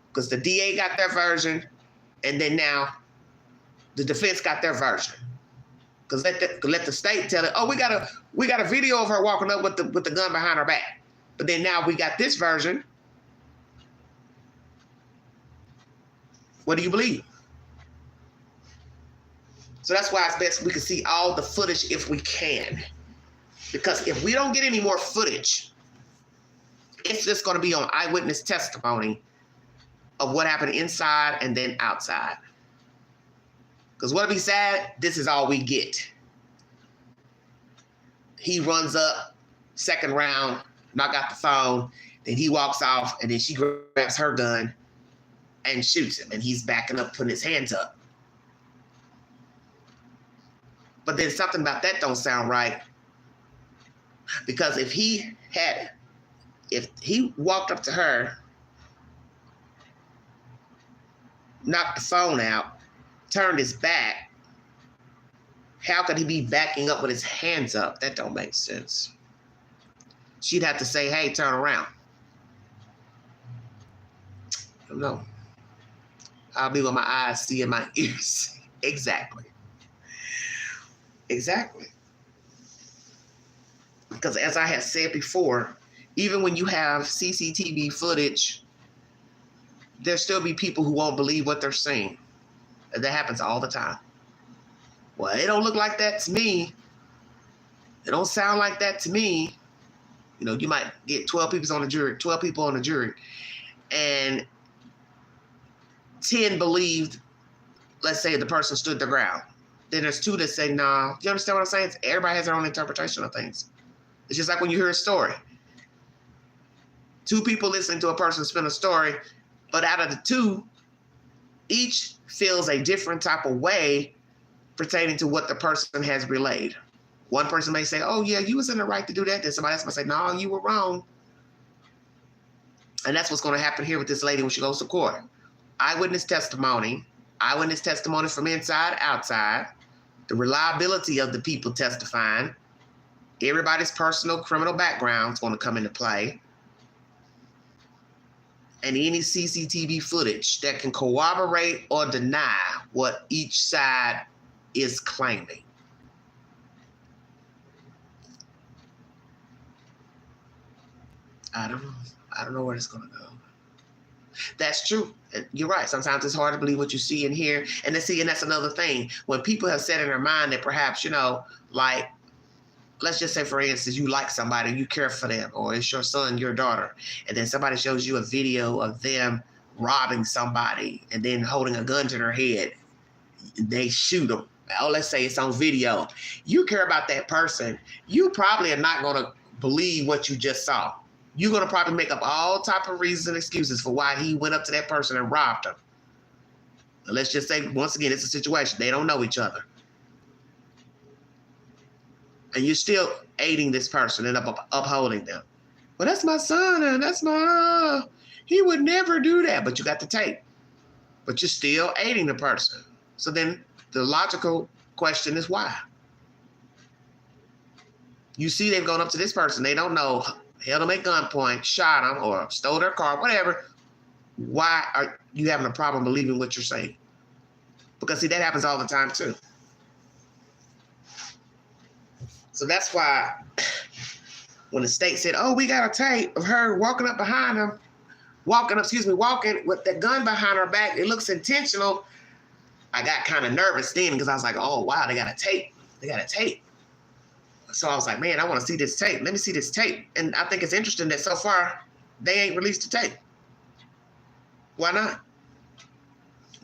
Because the DA got their version, and then now the defense got their version. Because let the state tell it, oh, we got a video of her walking up with the gun behind her back. But then now we got this version. What do you believe? So that's why it's best we can see all the footage if we can. Because if we don't get any more footage, it's just going to be on eyewitness testimony of what happened inside and then outside. Because what if he said, this is all we get. He runs up, second round, knock out the phone, then he walks off, and then she grabs her gun and shoots him, and he's backing up, putting his hands up. But then something about that don't sound right. Because if he had if he walked up to her, knocked the phone out, turned his back, how could he be backing up with his hands up? That don't make sense. She'd have to say, hey, turn around. I don't know. I'll be with my eyes see and my ears see. Exactly. Exactly. Because as I had said before, even when you have CCTV footage, there'll still be people who won't believe what they're seeing. And that happens all the time. Well, it don't look like that to me. It don't sound like that to me. You know, you might get 12 people on the jury, and 10 believed, let's say the person stood their ground. Then there's 2 that say, nah. You understand what I'm saying? Everybody has their own interpretation of things. It's just like when you hear a story. 2 people listening to a person spin a story, but out of the 2, each feels a different type of way pertaining to what the person has relayed. One person may say, oh yeah, you was in the right to do that. Then somebody else might say, no, you were wrong. And that's what's going to happen here with this lady when she goes to court. Eyewitness testimony from inside, outside, the reliability of the people testifying, everybody's personal criminal background is going to come into play, and any CCTV footage that can corroborate or deny what each side is claiming. I don't know where it's going to go. That's true. You're right. Sometimes it's hard to believe what you see and hear. And that's another thing. When people have said in their mind that perhaps, you know, like, let's just say, for instance, you like somebody, you care for them, or it's your son, your daughter, and then somebody shows you a video of them robbing somebody and then holding a gun to their head. They shoot them. Oh, let's say it's on video. You care about that person. You probably are not going to believe what you just saw. You're going to probably make up all type of reasons and excuses for why he went up to that person and robbed them. Let's just say, once again, it's a situation. They don't know each other. And you're still aiding this person and upholding them. Well, that's my son, and that's my, he would never do that. But you got the tape. But you're still aiding the person. So then the logical question is why? You see they've gone up to this person. They don't know, held them at gunpoint, shot them, or stole their car, whatever. Why are you having a problem believing what you're saying? Because, see, that happens all the time, too. So that's why when the state said, oh, we got a tape of her walking up behind him, walking with the gun behind her back, it looks intentional. I got kind of nervous then because I was like, oh, wow, they got a tape. So I was like, man, I want to see this tape. Let me see this tape. And I think it's interesting that so far they ain't released the tape. Why not?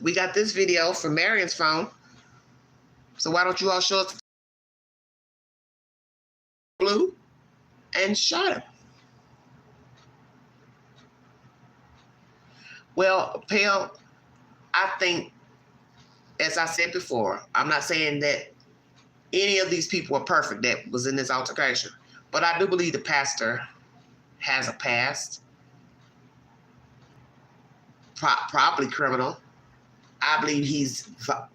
We got this video from Marion's phone. So why don't you all show us blue and shot him? Well, Pale, I think, as I said before, I'm not saying that any of these people are perfect that was in this altercation, but I do believe the pastor has a past, probably criminal. I believe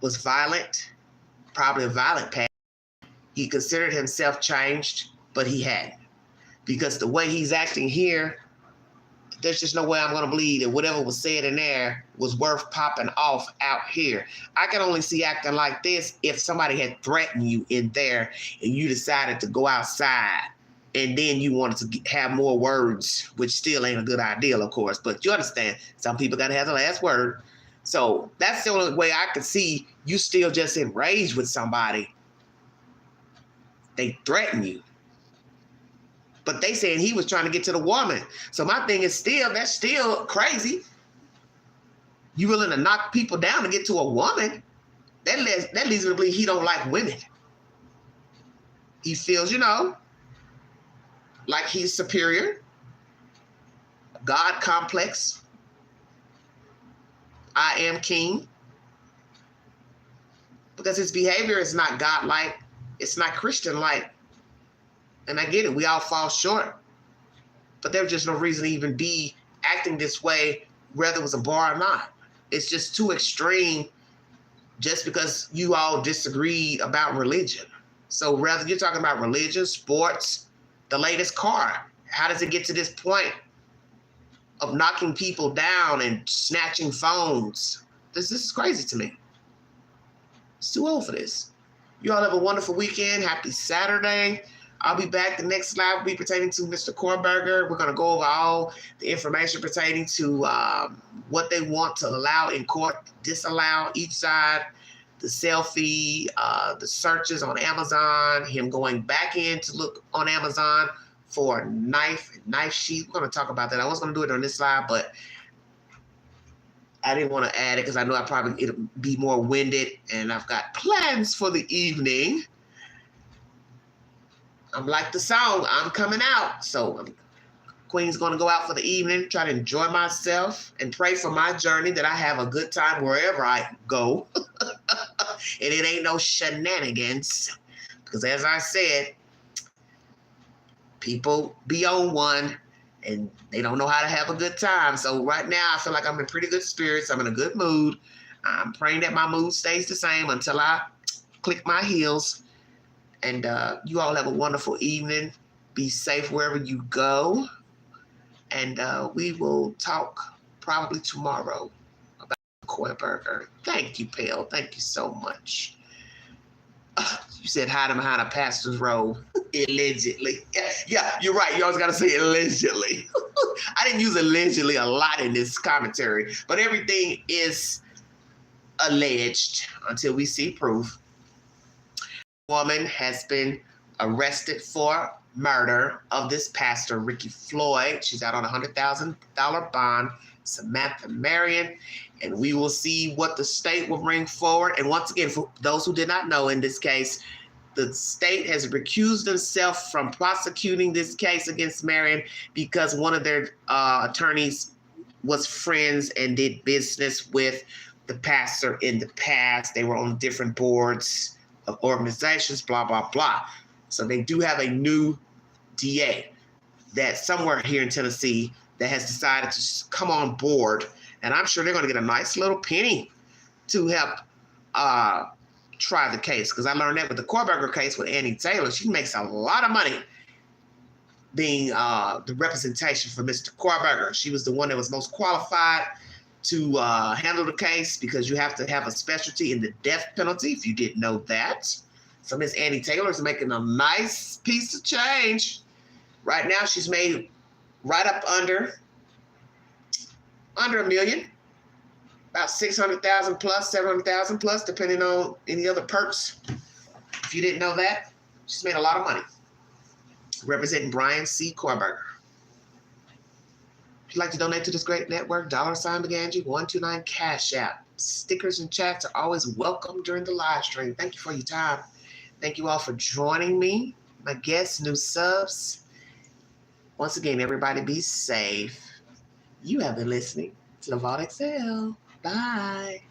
was violent, probably a violent past. He considered himself changed, but he hadn't. Because the way he's acting here, there's just no way I'm going to believe that whatever was said in there was worth popping off out here. I can only see acting like this if somebody had threatened you in there and you decided to go outside and then you wanted to have more words, which still ain't a good idea, of course. But you understand, some people got to have the last word. So that's the only way I could see you still just enraged with somebody. They threaten you. But they saying he was trying to get to the woman. So my thing is that's still crazy. You willing to knock people down to get to a woman? That leads me to believe he don't like women. He feels, like he's superior. God complex. I am king. Because his behavior is not God-like. It's not Christian-like. And I get it. We all fall short. but there's just no reason to even be acting this way, whether it was a bar or not. It's just too extreme just because you all disagree about religion. So rather you're talking about religion, sports, the latest car. How does it get to this point of knocking people down and snatching phones? This is crazy to me. It's too old for this. You all have a wonderful weekend. Happy Saturday. I'll be back. The next slide will be pertaining to Mr. Korberger. We're going to go over all the information pertaining to what they want to allow in court, disallow each side, the selfie, the searches on Amazon, him going back in to look on Amazon for a knife sheath. We're going to talk about that. I was going to do it on this slide, but I didn't want to add it because I know it'll be more winded, and I've got plans for the evening. I'm like the song, I'm coming out. So Queen's going to go out for the evening, try to enjoy myself and pray for my journey that I have a good time wherever I go. And it ain't no shenanigans. Because as I said, people be on one and they don't know how to have a good time. So right now I feel like I'm in pretty good spirits. I'm in a good mood. I'm praying that my mood stays the same until I click my heels. And you all have a wonderful evening. Be safe wherever you go. And we will talk probably tomorrow about Korberger. Thank you, Pale. Thank you so much. You said hide him behind a pastor's robe. Allegedly. Yeah, you're right. You always got to say allegedly. I didn't use allegedly a lot in this commentary, but everything is alleged until we see proof. Woman has been arrested for murder of this pastor, Ricky Floyd. She's out on a $100,000 bond, Samantha Marion, and we will see what the state will bring forward. And once again, for those who did not know, in this case, the state has recused themselves from prosecuting this case against Marion because one of their attorneys was friends and did business with the pastor in the past. They were on different boards of organizations, blah, blah, blah. So they do have a new DA that somewhere here in Tennessee that has decided to come on board. And I'm sure they're going to get a nice little penny to help try the case. Because I learned that with the Korberger case with Annie Taylor, she makes a lot of money being the representation for Mr. Korberger. She was the one that was most qualified to handle the case because you have to have a specialty in the death penalty, if you didn't know that. So Miss Annie Taylor is making a nice piece of change. Right now, she's made right up under $1 million, about 600,000 plus, 700,000 plus, depending on any other perks. If you didn't know that, she's made a lot of money representing Brian C. Korberger. If you'd like to donate to this great network, $Beganji129 Cash App. Stickers and chats are always welcome during the live stream. Thank you for your time. Thank you all for joining me. My guests, new subs. Once again, everybody be safe. You have been listening to the Vault XL. Bye.